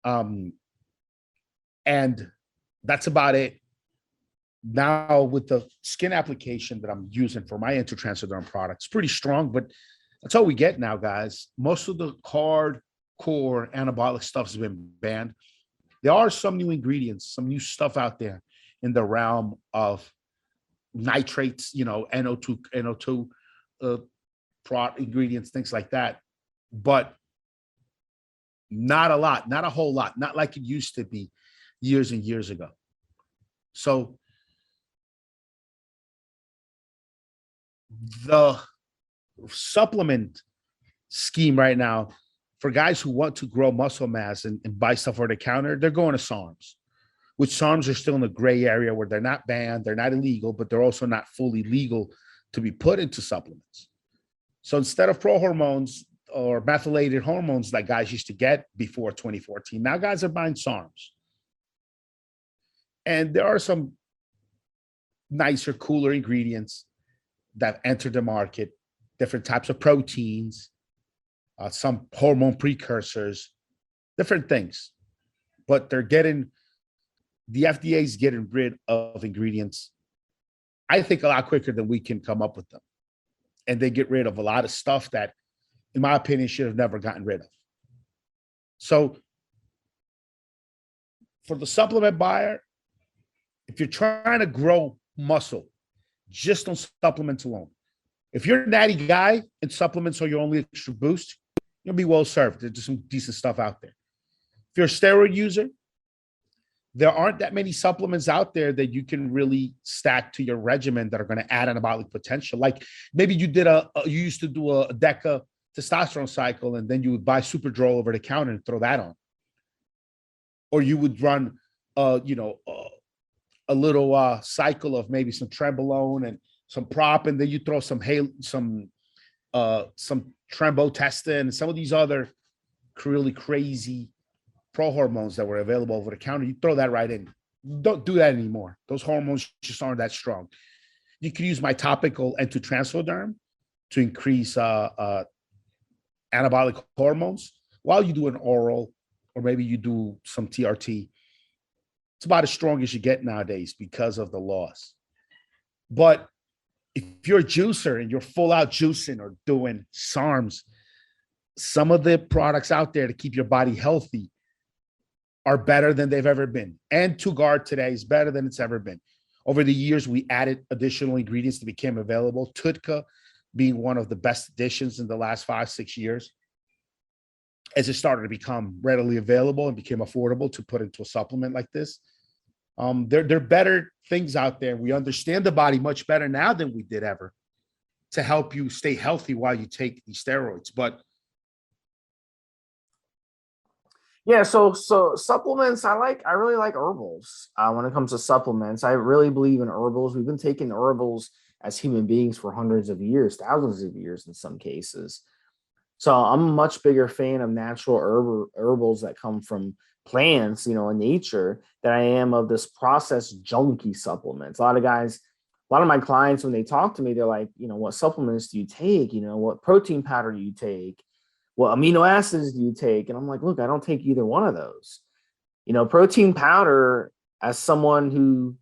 and that's about it. Now with the skin application that I'm using for my N2 Transoderm products, pretty strong, but that's all we get now, guys. Most of the hardcore anabolic stuff has been banned. There are some new ingredients, some new stuff out there in the realm of nitrates, NO2 ingredients, things like that, but not a lot, not a whole lot, not like it used to be years and years ago. So the supplement scheme right now for guys who want to grow muscle mass and buy stuff over the counter, they're going to SARMs. which SARMs are still in the gray area where they're not banned, they're not illegal, but they're also not fully legal to be put into supplements. So instead of pro hormones or methylated hormones like guys used to get before 2014, now guys are buying SARMs. And there are some nicer, cooler ingredients that entered the market, different types of proteins, some hormone precursors, different things. But the FDA is getting rid of ingredients, I think, a lot quicker than we can come up with them. And they get rid of a lot of stuff that, in my opinion, should have never gotten rid of. So for the supplement buyer, if you're trying to grow muscle, just on supplements alone. If you're a natty guy and supplements are your only extra boost, you'll be well served. There's some decent stuff out there. If you're a steroid user, there aren't that many supplements out there that you can really stack to your regimen that are going to add anabolic potential. Like maybe you used to do a DECA testosterone cycle, and then you would buy Superdrol over the counter and throw that on. Or you would run, a little cycle of maybe some Trenbolone and some Prop, and then you throw some Trembotestin and some of these other really crazy pro hormones that were available over the counter. You throw that right in. Don't do that anymore. Those hormones just aren't that strong. You can use my topical N2-transferderm to increase anabolic hormones while you do an oral, or maybe you do some TRT. It's about as strong as you get nowadays because of the laws. But if you're a juicer and you're full out juicing or doing SARMs, some of the products out there to keep your body healthy are better than they've ever been. And To Guard today is better than it's ever been. Over the years, we added additional ingredients that became available. Tutka being one of the best additions in the last 5-6 years, as it started to become readily available and became affordable to put into a supplement like this. There are better things out there. We understand the body much better now than we did ever to help you stay healthy while you take these steroids. But yeah, so supplements, I really like herbals. When it comes to supplements, I really believe in herbals. We've been taking herbals as human beings for hundreds of years, thousands of years in some cases. So I'm a much bigger fan of natural herbals that come from plants, in nature, than I am of this processed junky supplements. A lot of my clients, when they talk to me, they're like, what supplements do you take? What protein powder do you take? What amino acids do you take? And I'm like, look, I don't take either one of those. Protein powder, as someone who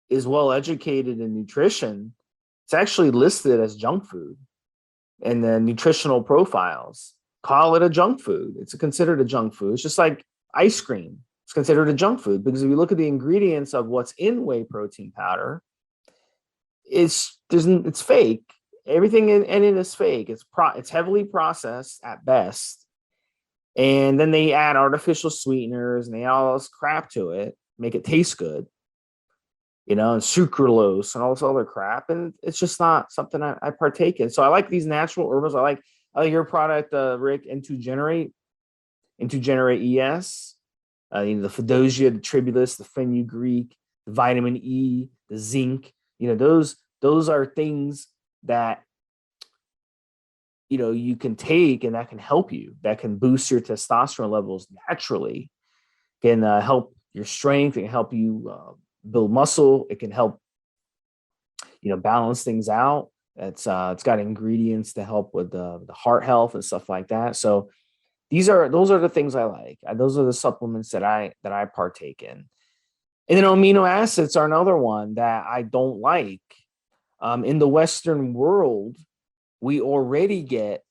is well educated in nutrition, it's actually listed as junk food in the nutritional profiles. Call it a junk food. It's considered a junk food. It's just like ice cream. It's considered a junk food because if you look at the ingredients of what's in whey protein powder, it's fake. Everything in it is fake. It's heavily processed at best. And then they add artificial sweeteners and they add all this crap to it, make it taste good, and sucralose and all this other crap. And it's just not something I partake in. So I like these natural herbals. I like your product, Rick, N2Generate ES, the Fedosia, the Tribulus, the fenugreek, the vitamin E, the zinc. Those are things that you can take and that can help you, that can boost your testosterone levels naturally, can help your strength, it can help you build muscle, it can help balance things out. It's got ingredients to help with the heart health and stuff like that. So those are the things I like. Those are the supplements that I partake in. And then amino acids are another one that I don't like. In the Western world, we already get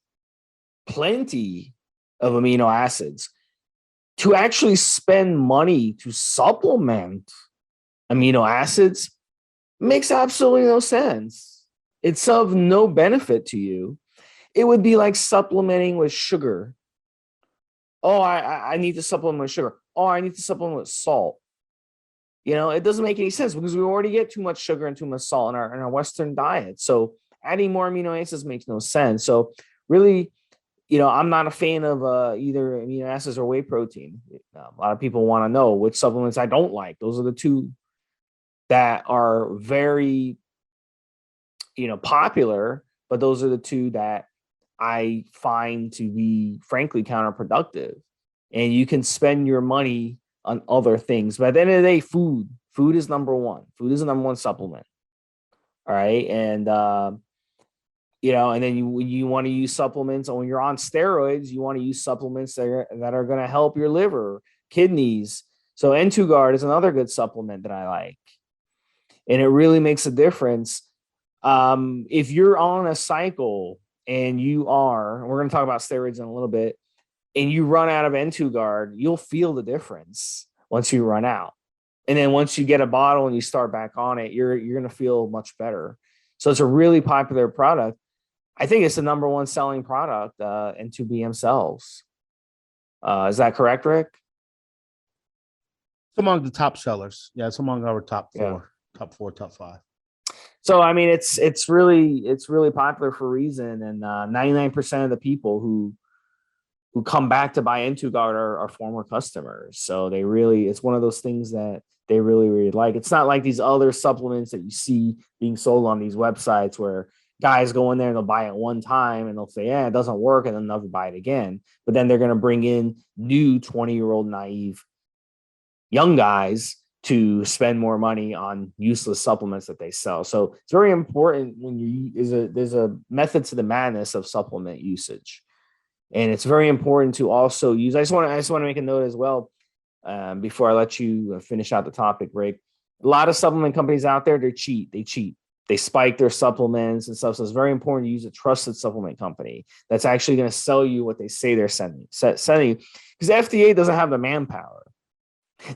plenty of amino acids. To actually spend money to supplement amino acids makes absolutely no sense. It's of no benefit to you. It would be like supplementing with sugar. Oh, I need to supplement with sugar. Oh, I need to supplement with salt. It doesn't make any sense because we already get too much sugar and too much salt in our Western diet. So adding more amino acids makes no sense. So really, I'm not a fan of either amino acids or whey protein. A lot of people want to know which supplements I don't like. Those are the two that are very, popular, but those are the two that I find to be frankly counterproductive. And you can spend your money on other things. But at the end of the day, food is number one. Food is the number one supplement. All right. And, and then you want to use supplements, or when you're on steroids, you want to use supplements that are going to help your liver, kidneys. So N2 is another good supplement that I like. And it really makes a difference. If you're on a cycle and we're going to talk about steroids in a little bit, and you run out of N2, you'll feel the difference once you run out. And then once you get a bottle and you start back on it, you're going to feel much better. So it's a really popular product. I think it's the number one selling product, N2BM sells. Is that correct, Rick? It's among the top sellers. Yeah, it's among our top four, Yeah. top four, top five. So I mean, it's really popular for a reason, and 99% of the people who come back to buy N2 are former customers. So it's one of those things that they really, really like. It's not like these other supplements that you see being sold on these websites where guys go in there and they'll buy it one time and they'll say, yeah, it doesn't work, and then they'll never buy it again. But then they're going to bring in new 20-year-old naive young guys to spend more money on useless supplements that they sell. So it's very important when there's a method to the madness of supplement usage. And it's very important to also use. I just want to make a note as well, before I let you finish out the topic, Rick. A lot of supplement companies out there, they cheat. They spike their supplements and stuff. So it's very important to use a trusted supplement company that's actually going to sell you what they say they're sending you. Because the FDA doesn't have the manpower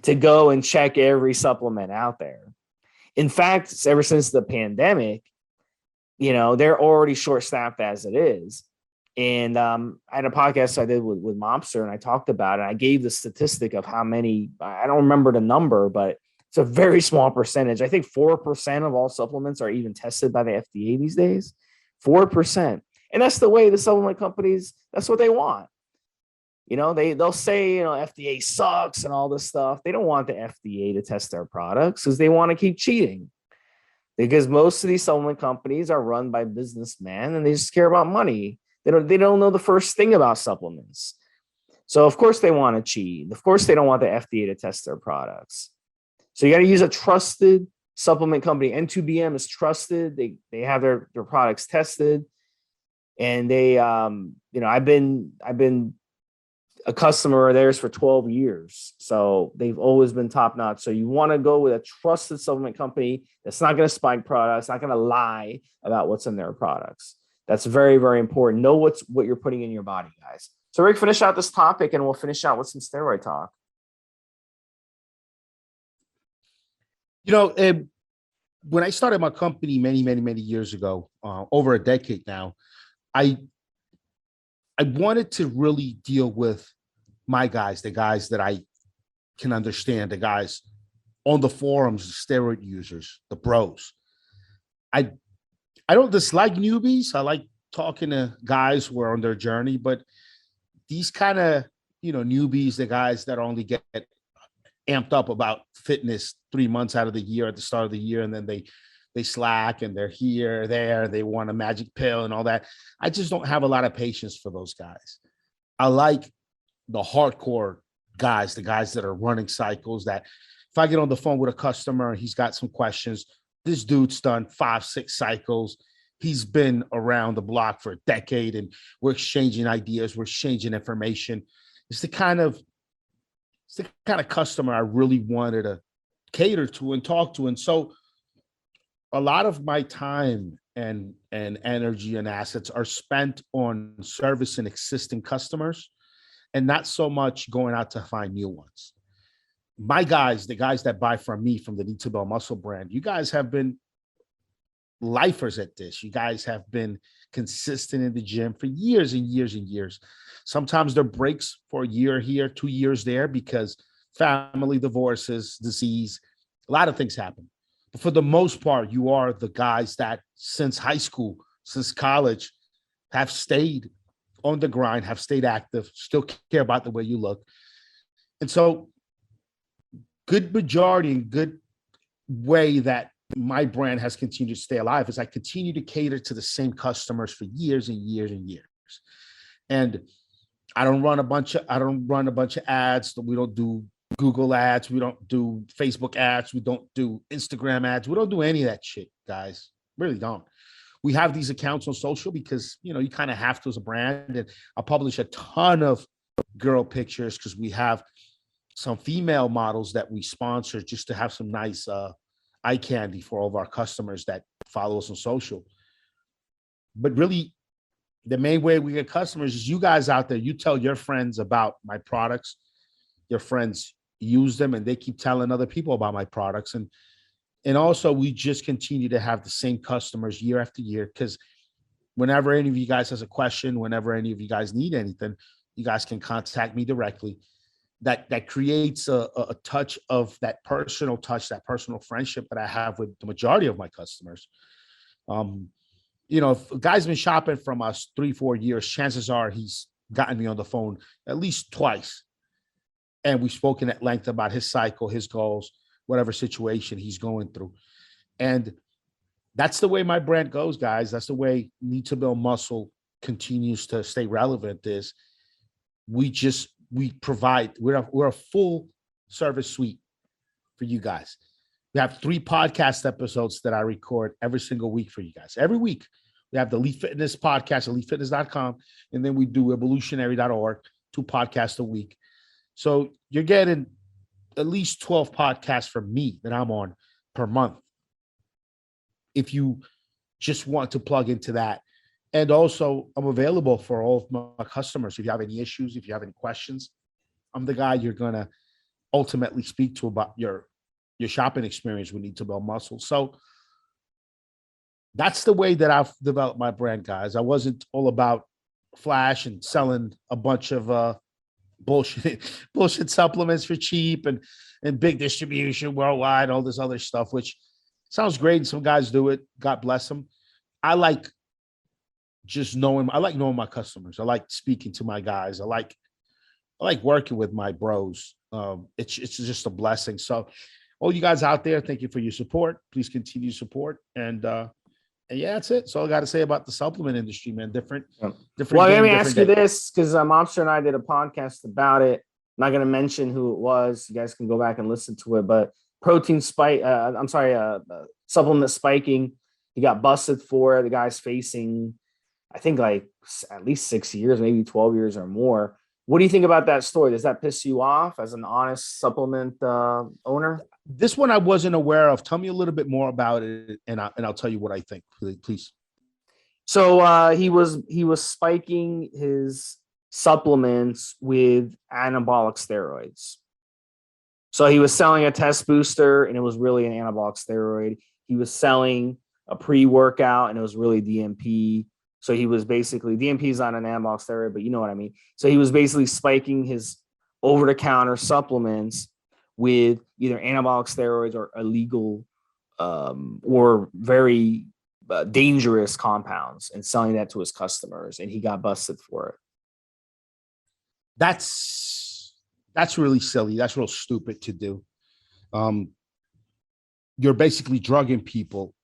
to go and check every supplement out there. In fact, ever since the pandemic, they're already short-staffed as it is. And I had a podcast I did with Mobster, and I talked about it. I gave the statistic of how many, I don't remember the number, but it's a very small percentage. I think 4% of all supplements are even tested by the FDA these days. 4%. And that's the way the supplement companies, that's what they want. They'll say, FDA sucks and all this stuff. They don't want the FDA to test their products because they want to keep cheating. Because most of these supplement companies are run by businessmen and they just care about money. They don't know the first thing about supplements. So of course they want to cheat. Of course they don't want the FDA to test their products. So you got to use a trusted supplement company. N2BM is trusted. They have their products tested. And I've been a customer of theirs for 12 years. So they've always been top notch. So you want to go with a trusted supplement company that's not going to spike products, not going to lie about what's in their products. That's very, very important. Know what you're putting in your body, guys. So Rick, finish out this topic and we'll finish out with some steroid talk. When I started my company many, many, many years ago, over a decade now, I wanted to really deal with my guys, the guys that I can understand, the guys on the forums, the steroid users, the bros. I don't dislike newbies. I like talking to guys who are on their journey, but these kind of, newbies, the guys that only get amped up about fitness 3 months out of the year at the start of the year, and then they slack and they're here, there, they want a magic pill and all that. I just don't have a lot of patience for those guys. I like the hardcore guys, the guys that are running cycles, that if I get on the phone with a customer and he's got some questions, this dude's done 5-6 cycles. He's been around the block for a decade and we're exchanging ideas, we're exchanging information. It's the kind of customer I really wanted to cater to and talk to. And so a lot of my time and energy and assets are spent on servicing existing customers and not so much going out to find new ones. My guys, the guys that buy from me, from the Need to Build Muscle brand, you guys have been lifers at this. You guys have been consistent in the gym for years and years and years. Sometimes there are breaks for a year here, 2 years there, because family, divorces, disease, a lot of things happen. But for the most part, you are the guys that since high school, since college, have stayed on the grind, have stayed active, still care about the way you look. And so good majority and good way that my brand has continued to stay alive is I continue to cater to the same customers for years and years and years. And I don't run a bunch of ads. We don't do Google ads. We don't do Facebook ads. We don't do Instagram ads. We don't do any of that shit, guys. Really don't. We have these accounts on social because, you know, you kind of have to as a brand. And I publish a ton of girl pictures because we have some female models that we sponsor just to have some nice eye candy for all of our customers that follow us on social. But really, the main way we get customers is you guys out there, you tell your friends about my products, your friends use them and they keep telling other people about my products. And also we just continue to have the same customers year after year, because whenever any of you guys has a question, whenever any of you guys need anything, you guys can contact me directly. That creates a touch of that personal touch, that personal friendship that I have with the majority of my customers. You know, if a guy's been shopping from us 3-4 years, chances are he's gotten me on the phone at least twice. And we've spoken at length about his cycle, his goals, whatever situation he's going through. And that's the way my brand goes, guys. That's the way Need to Build Muscle continues to stay relevant is we provide, we're a full service suite for you guys. We have 3 podcast episodes that I record every single week for you guys. Every week, we have the Elite Fitness podcast, elitefitness.com, and then we do evolutionary.org, 2 podcasts a week. So you're getting at least 12 podcasts from me that I'm on per month. If you just want to plug into that. And also, I'm available for all of my customers. If you have any issues, if you have any questions, I'm the guy you're going to ultimately speak to about your shopping experience with Need to Build Muscle. So that's the way that I've developed my brand, guys. I wasn't all about flash and selling a bunch of bullshit supplements for cheap and big distribution worldwide, all this other stuff, which sounds great. And some guys do it. God bless them. I like knowing my customers. I like speaking to my guys. I like working with my bros. It's just a blessing. So all you guys out there, thank you for your support. Please continue support. And yeah, that's it. So I got to say about the supplement industry, man. Different. Well, let me ask you this, because Monster and I did a podcast about it. I'm not going to mention who it was. You guys can go back and listen to it. But supplement spiking. He got busted for it. The guy's facing, I think, like at least 6 years, maybe 12 years or more. What do you think about that story? Does that piss you off as an honest supplement owner? This one I wasn't aware of. Tell me a little bit more about it, and I'll tell you what I think, please. So he was spiking his supplements with anabolic steroids. So he was selling a test booster, and it was really an anabolic steroid. He was selling a pre-workout, and it was really DMP. So he was basically, DMP is not an anabolic steroid, but you know what I mean. So he was basically spiking his over-the-counter supplements with either anabolic steroids or illegal or very dangerous compounds and selling that to his customers. And he got busted for it. That's really silly. That's real stupid to do. You're basically drugging people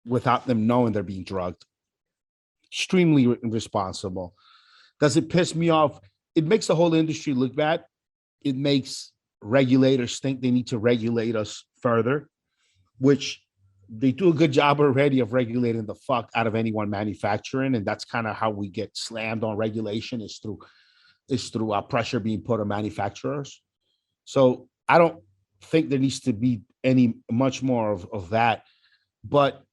without them knowing they're being drugged. Extremely irresponsible. Does it piss me off? It makes the whole industry look bad. It makes regulators think they need to regulate us further, which they do a good job already of regulating the fuck out of anyone manufacturing. And that's kind of how we get slammed on regulation is through our pressure being put on manufacturers. So I don't think there needs to be much more of that, but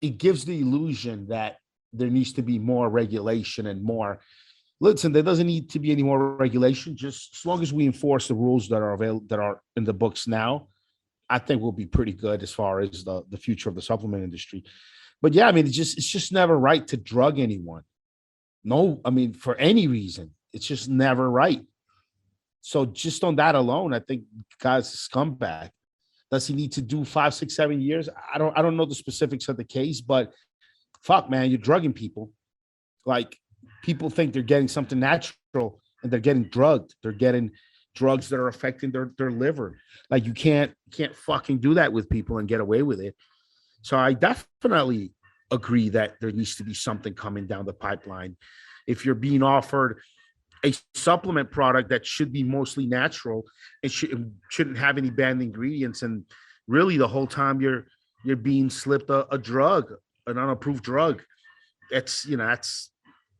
it gives the illusion that there needs to be more regulation and more. Listen, there doesn't need to be any more regulation. Just as long as we enforce the rules that are in the books now, I think we'll be pretty good as far as the future of the supplement industry. But yeah, I mean, it's just never right to drug anyone. No, I mean, for any reason, it's just never right. So just on that alone, I think guy's a scumbag. Does he need to do 5, 6, 7 years? I don't know the specifics of the case, but fuck, man, you're drugging people. Like, people think they're getting something natural and they're getting drugged. They're getting drugs that are affecting their liver. Like you can't fucking do that with people and get away with it. So I definitely agree that there needs to be something coming down the pipeline. If you're being offered a supplement product that should be mostly natural, it shouldn't have any banned ingredients, and really the whole time you're being slipped a drug, an unapproved drug. That's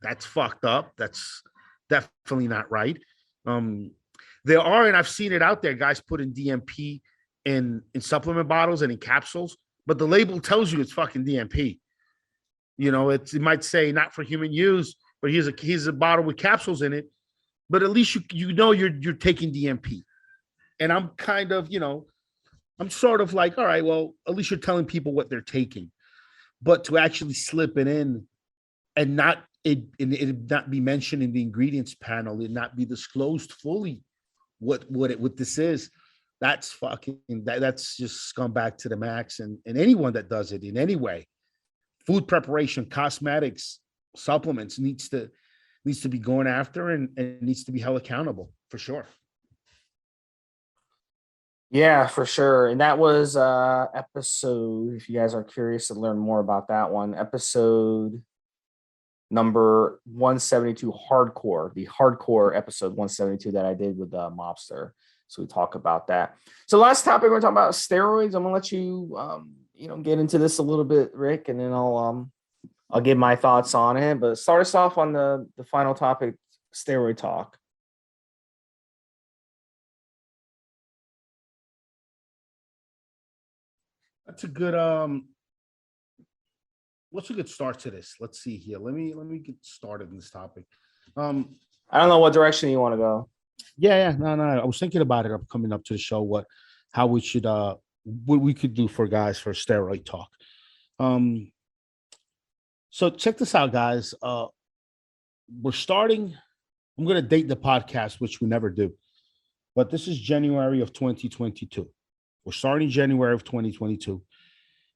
that's fucked up. That's definitely not right. There are, and I've seen it out there, guys putting DMP in supplement bottles and in capsules, but the label tells you it's fucking DMP. It might say not for human use, but here's a bottle with capsules in it. But at least you're taking DMP. And I'm kind of, I'm sort of like, all right, well, at least you're telling people what they're taking. But to actually slip it in and it not be mentioned in the ingredients panel, it not be disclosed fully what this is, that's that's just scumbag to the max. And anyone that does it in any way, food preparation, cosmetics, supplements, needs to be going after and needs to be held accountable for sure. Yeah, for sure. And that was episode, if you guys are curious to learn more about that one, episode number 172, hardcore, the hardcore episode 172 that I did with Mobster. So we talk about that. So last topic, we're talking about steroids. I'm gonna let you get into this a little bit, Rick, and then I'll give my thoughts on it. But start us off on the final topic, steroid talk. That's a good what's a good start to this? Let's see here. Let me get started in this topic. I don't know what direction you want to go. Yeah, no. I was thinking about it coming up to the show, how we should what we could do for guys for steroid talk. So check this out, guys. We're starting. I'm going to date the podcast, which we never do, but this is January of 2022. We're starting January of 2022.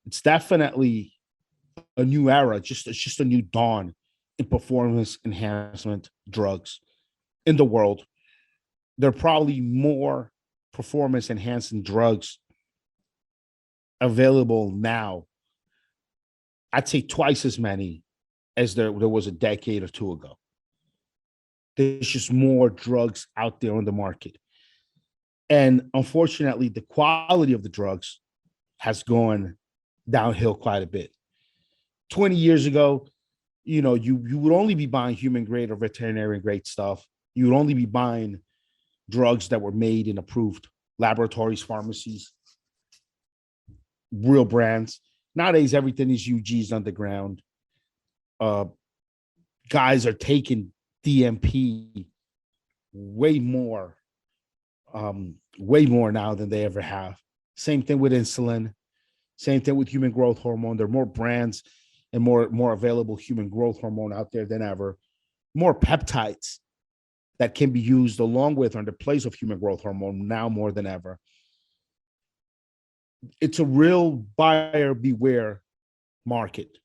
It's definitely a new era. It's just a new dawn in performance enhancement drugs in the world. There are probably more performance enhancing drugs available now. I'd say twice as many as there was a decade or two ago. There's just more drugs out there on the market. And unfortunately, the quality of the drugs has gone downhill quite a bit. 20 years ago, you would only be buying human grade or veterinarian grade stuff. You would only be buying drugs that were made in approved laboratories, pharmacies, real brands. Nowadays, everything is UG's underground. Guys are taking DMP way more now than they ever have. Same thing with insulin. Same thing with human growth hormone. There are more brands and more available human growth hormone out there than ever. More peptides that can be used along with or in the place of human growth hormone now more than ever. It's a real buyer beware market.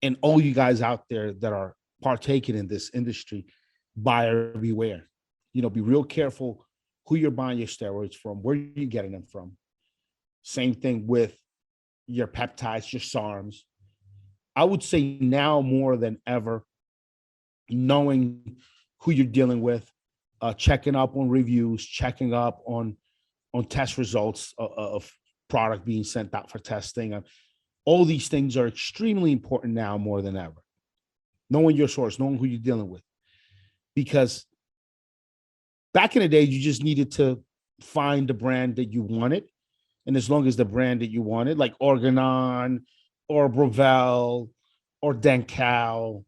And all you guys out there that are partaking in this industry, buyer beware. Be real careful who you're buying your steroids from, where you're getting them from. Same thing with your peptides, your SARMs. I would say now more than ever, knowing who you're dealing with, checking up on reviews, checking up on test results of product being sent out for testing. All these things are extremely important now more than ever. Knowing your source, knowing who you're dealing with. Because back in the day, you just needed to find the brand that you wanted. And as long as the brand that you wanted, like Organon or Brovel or Dencal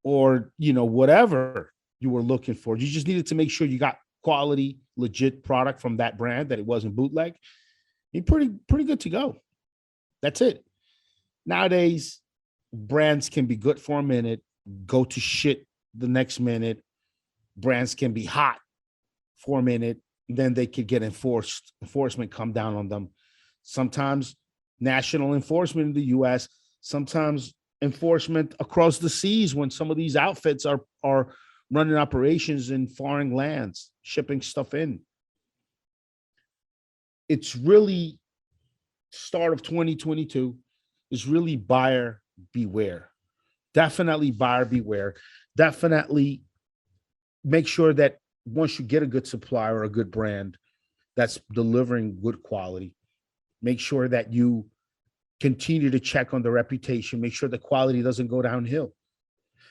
or, whatever you were looking for, you just needed to make sure you got quality, legit product from that brand, that it wasn't bootleg. You're pretty good to go. That's it. Nowadays, brands can be good for a minute, go to shit the next minute. Brands can be hot for a minute, then they could get enforcement come down on them. Sometimes national enforcement in the US, sometimes enforcement across the seas when some of these outfits are running operations in foreign lands, shipping stuff in. It's really start of 2022 is really buyer beware. Definitely buyer beware. Definitely make sure that once you get a good supplier or a good brand that's delivering good quality, make sure that you continue to check on the reputation, make sure the quality doesn't go downhill.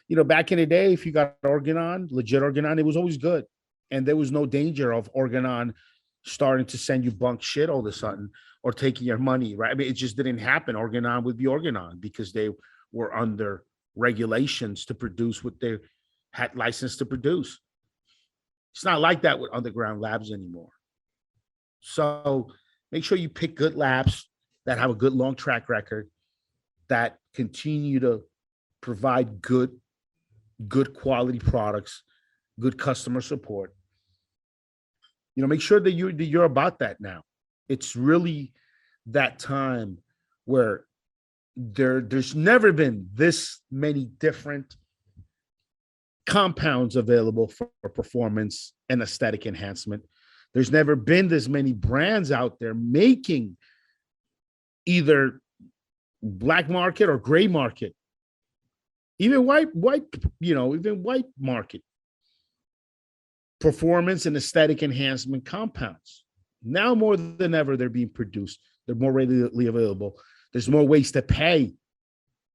You know, back in the day, if you got Organon, legit Organon, it was always good. And there was no danger of Organon starting to send you bunk shit all of a sudden or taking your money, right? I mean, it just didn't happen. Organon would be Organon because they were under regulations to produce what they had licensed to produce. It's not like that with underground labs anymore. So make sure you pick good labs that have a good long track record, that continue to provide good quality products, good customer support. You know, make sure that you're about that now. It's really that time where there's never been this many different compounds available for performance and aesthetic enhancement. There's never been this many brands out there making either black market or gray market, even white, even white market performance and aesthetic enhancement compounds. Now more than ever, they're being produced. They're more readily available. There's more ways to pay,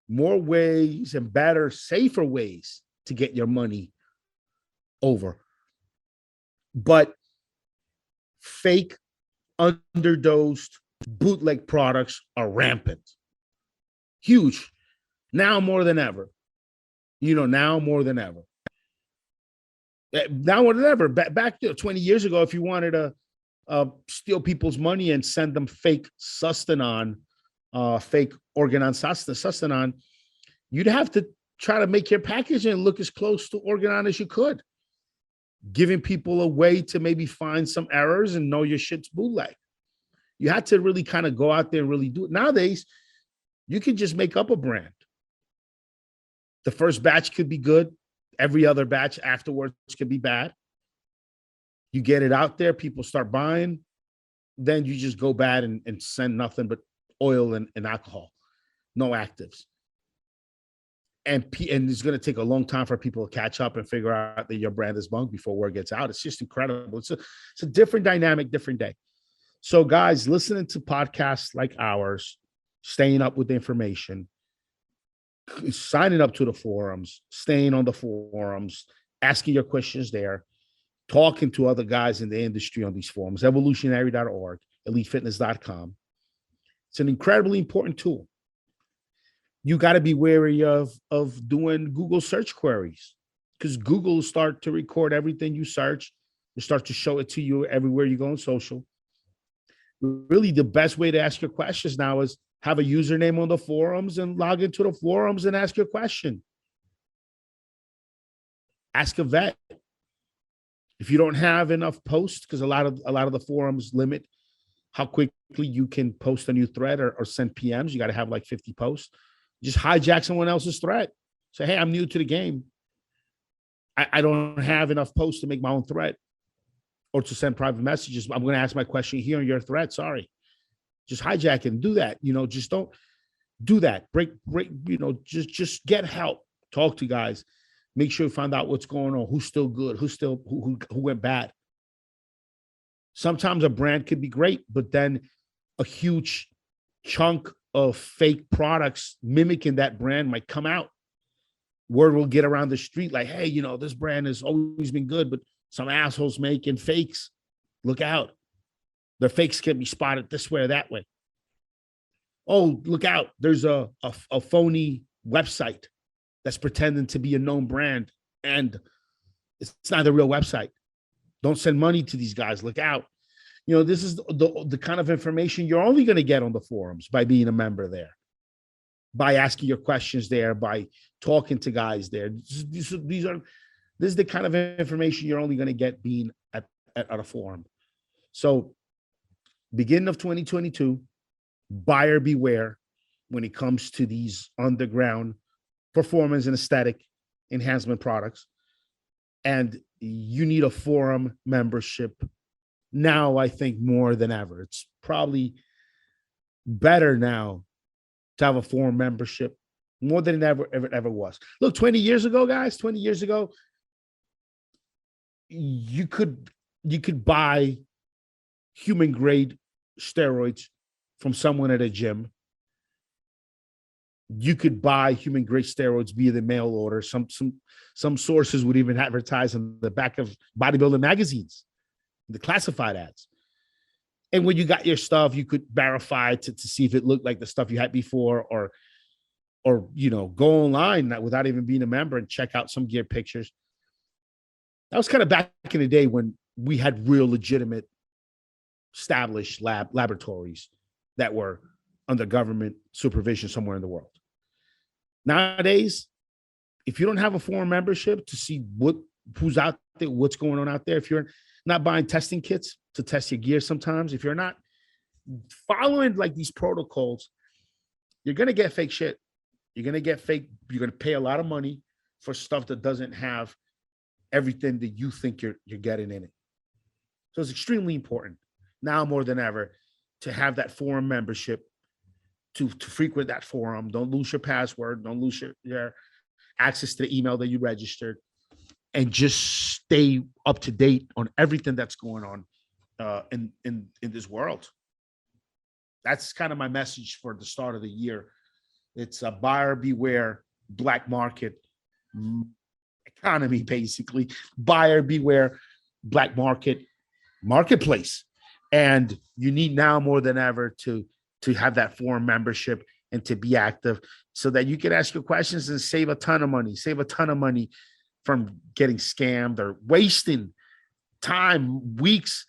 more ways and better, safer ways to get your money over. But fake, underdosed, bootleg products are rampant. Huge. Now more than ever. Now more than ever. Now more than ever. Back 20 years ago, if you wanted to steal people's money and send them fake Sustanon, fake Organon Sustanon, you'd have to try to make your packaging look as close to Organon as you could, giving people a way to maybe find some errors and know your shit's bootleg. You had to really kind of go out there and really do it. Nowadays, you can just make up a brand. The first batch could be good. Every other batch afterwards could be bad. You get it out there, people start buying. Then you just go bad and send nothing but oil and alcohol, no actives. And it's going to take a long time for people to catch up and figure out that your brand is bunk before word gets out. It's just incredible. It's a different dynamic, different day. So guys, listening to podcasts like ours, staying up with the information, signing up to the forums, staying on the forums, asking your questions there, talking to other guys in the industry on these forums, evolutionary.org, elitefitness.com. It's an incredibly important tool. You got to be wary of doing Google search queries, because Google will start to record everything you search and start to show it to you everywhere you go on social. Really, the best way to ask your questions now is have a username on the forums and log into the forums and ask your question. Ask a vet. If you don't have enough posts, because a lot of the forums limit how quickly you can post a new thread or send PMs. You got to have like 50 posts. Just hijack someone else's thread. Say, hey, I'm new to the game. I don't have enough posts to make my own thread or to send private messages. I'm going to ask my question here on your thread. Sorry. Just hijack it and do that. Just don't do that. Break, just get help. Talk to guys. Make sure you find out what's going on, who's still good, who went bad. Sometimes a brand could be great, but then a huge chunk of fake products mimicking that brand might come out. Word will get around the street like, hey, this brand has always been good, but some assholes making fakes. Look out. Their fakes can be spotted this way or that way. Oh, look out. There's a phony website that's pretending to be a known brand, and it's not the real website. Don't send money to these guys. Look out. This is the kind of information you're only going to get on the forums by being a member there, by asking your questions there, by talking to guys there. This is the kind of information you're only going to get being at a forum. So beginning of 2022, buyer beware when it comes to these underground performance and aesthetic enhancement products. And you need a forum membership now, I think, more than ever. It's probably better now to have a forum membership more than it ever was. Look, 20 years ago, guys, 20 years ago, you could buy human grade steroids from someone at a gym. You could buy human grade steroids via the mail order. Some sources would even advertise on the back of bodybuilding magazines, the classified ads. And when you got your stuff, you could verify to see if it looked like the stuff you had before, or go online without even being a member and check out some gear pictures. That was kind of back in the day when we had real legitimate established laboratories that were under government supervision somewhere in the world. Nowadays, if you don't have a forum membership to see who's out there, what's going on out there, if you're not buying testing kits to test your gear sometimes, if you're not following like these protocols, you're going to get fake shit. You're going to pay a lot of money for stuff that doesn't have everything that you think you're getting in it. So it's extremely important now more than ever to have that forum membership, to frequent that forum. Don't lose your password. Don't lose your access to the email that you registered, and just stay up to date on everything that's going on in this world. That's kind of my message for the start of the year. It's a buyer beware, black market economy, basically. Buyer beware, black marketplace. And you need now more than ever to have that forum membership and to be active so that you can ask your questions and save a ton of money from getting scammed or wasting time, weeks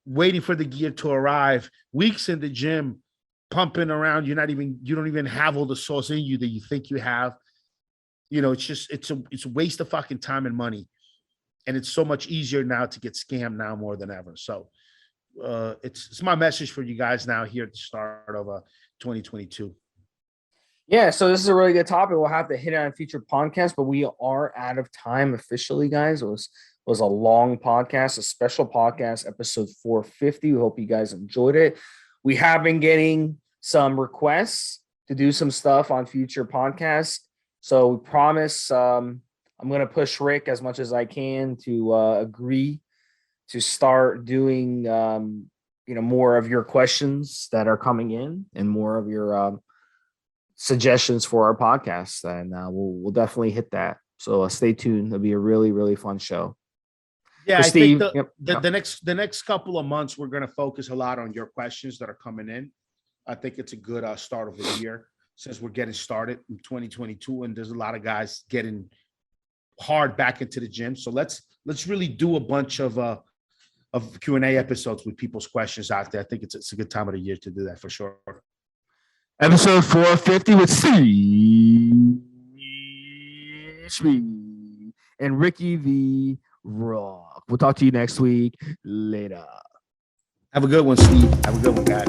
waiting for the gear to arrive, weeks in the gym pumping around. You don't even have all the sauce in you that you think you have. It's a waste of fucking time and money. And it's so much easier now to get scammed now more than ever. So it's my message for you guys now here at the start of 2022. Yeah, so this is a really good topic. We'll have to hit it on future podcasts, but we are out of time officially, guys. It was a long podcast, a special podcast, episode 450. We hope you guys enjoyed it. We have been getting some requests to do some stuff on future podcasts. So we promise I'm going to push Rick as much as I can to agree to start doing more of your questions that are coming in and more of your suggestions for our podcast, and we'll definitely hit that. So stay tuned. It'll be a really, really fun show. Yeah, so Steve, I think the next couple of months we're going to focus a lot on your questions that are coming in. I think it's a good start of the year since we're getting started in 2022, and there's a lot of guys getting hard back into the gym. So let's really do a bunch of Q&A episodes with people's questions out there. I think it's a good time of the year to do that for sure. Episode 450 with Stevesmi and Ricky the Rock. We'll talk to you next week. Later. Have a good one, Steve. Have a good one, guys.